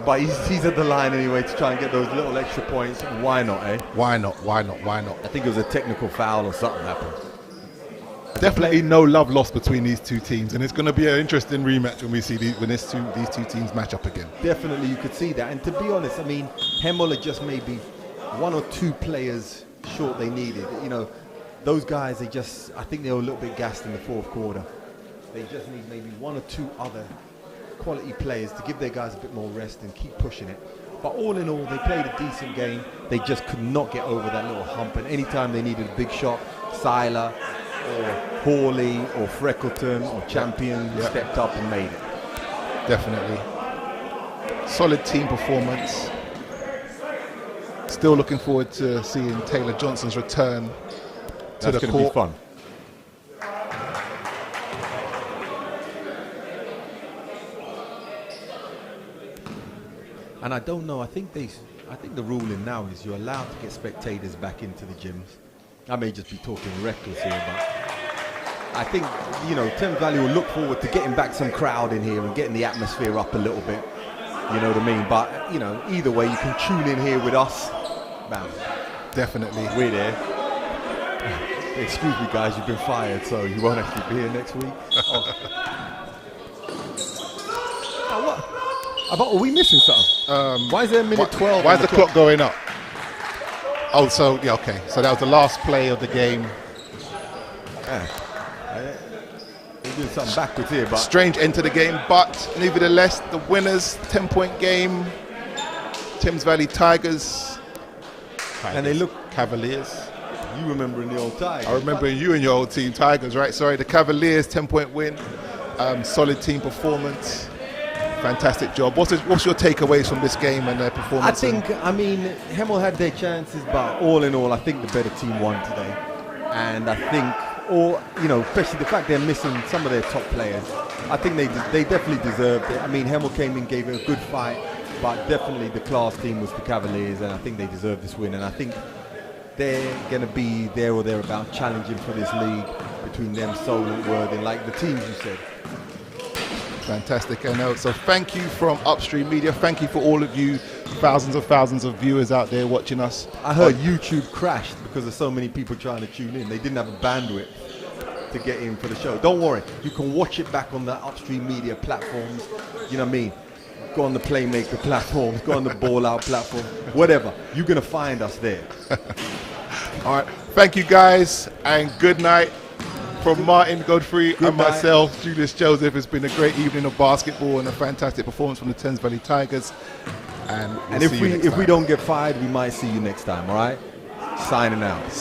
A: But he's at the line anyway to try and get those little extra points. Why not, eh?
B: Why not? I
A: think it was a technical foul or something happened.
B: Definitely no love lost between these two teams, and it's going to be an interesting rematch when we see these two teams match up again.
A: Definitely, you could see that. And to be honest, I mean, Hemel are just maybe 1 or 2 players short they needed. Those guys, I think they were a little bit gassed in the fourth quarter. They just need maybe 1 or 2 other quality players to give their guys a bit more rest and keep pushing it. But all in all, they played a decent game. They just could not get over that little hump. And anytime they needed a big shot, Seiler or Hawley or Freckleton or Champion stepped up and made it.
B: Definitely. Solid team performance. Still looking forward to seeing Taylor Johnson's return to the court.
A: That's going to be fun. And I don't know, I think the ruling now is you're allowed to get spectators back into the gyms. I may just be talking reckless here, but I think, Thames Valley will look forward to getting back some crowd in here and getting the atmosphere up a little bit. You know what I mean? But, either way, you can tune in here with us. Man,
B: definitely.
A: We're there. Excuse me, guys, you've been fired, so you won't actually be here next week. Are we missing something? Why is there a minute 12?
B: Why is the clock going up? Oh, so, okay. So that was the last play of the game.
A: We're doing something backwards here, but...
B: Strange end to the game, but nevertheless, the winners, 10-point game. Thames Valley Tigers.
A: And they look...
B: Cavilers.
A: You remember in the old Tigers.
B: I remember you and your old team, Tigers, right? Sorry, the Cavilers, 10-point win. Solid team performance. Fantastic job. What's your takeaways from this game and their performance?
A: Hemel had their chances, but all in all, I think the better team won today. And I think, especially the fact they're missing some of their top players, I think they definitely deserved it. I mean, Hemel came in, gave it a good fight, but definitely the class team was the Cavilers, and I think they deserve this win. And I think they're going to be there or thereabout challenging for this league between them, Solent, Worthing, like the teams you said.
B: Fantastic. I know. So thank you from UpStreamedia. Thank you for all of you thousands of viewers out there watching us.
A: I heard YouTube crashed because of so many people trying to tune in. They didn't have a bandwidth to get in for the show. Don't worry. You can watch it back on the UpStreamedia platforms. You know what I mean? Go on the Playmaker platforms. Go on the Ball Out platform. Whatever. You're going to find us there.
B: All right. Thank you, guys, and good night. From Martin, Gottfried, and myself, Julius Joseph, it's been a great evening of basketball and a fantastic performance from the Thames Valley Tigers. And if we don't get fired, we might see you next time, all right? Signing out.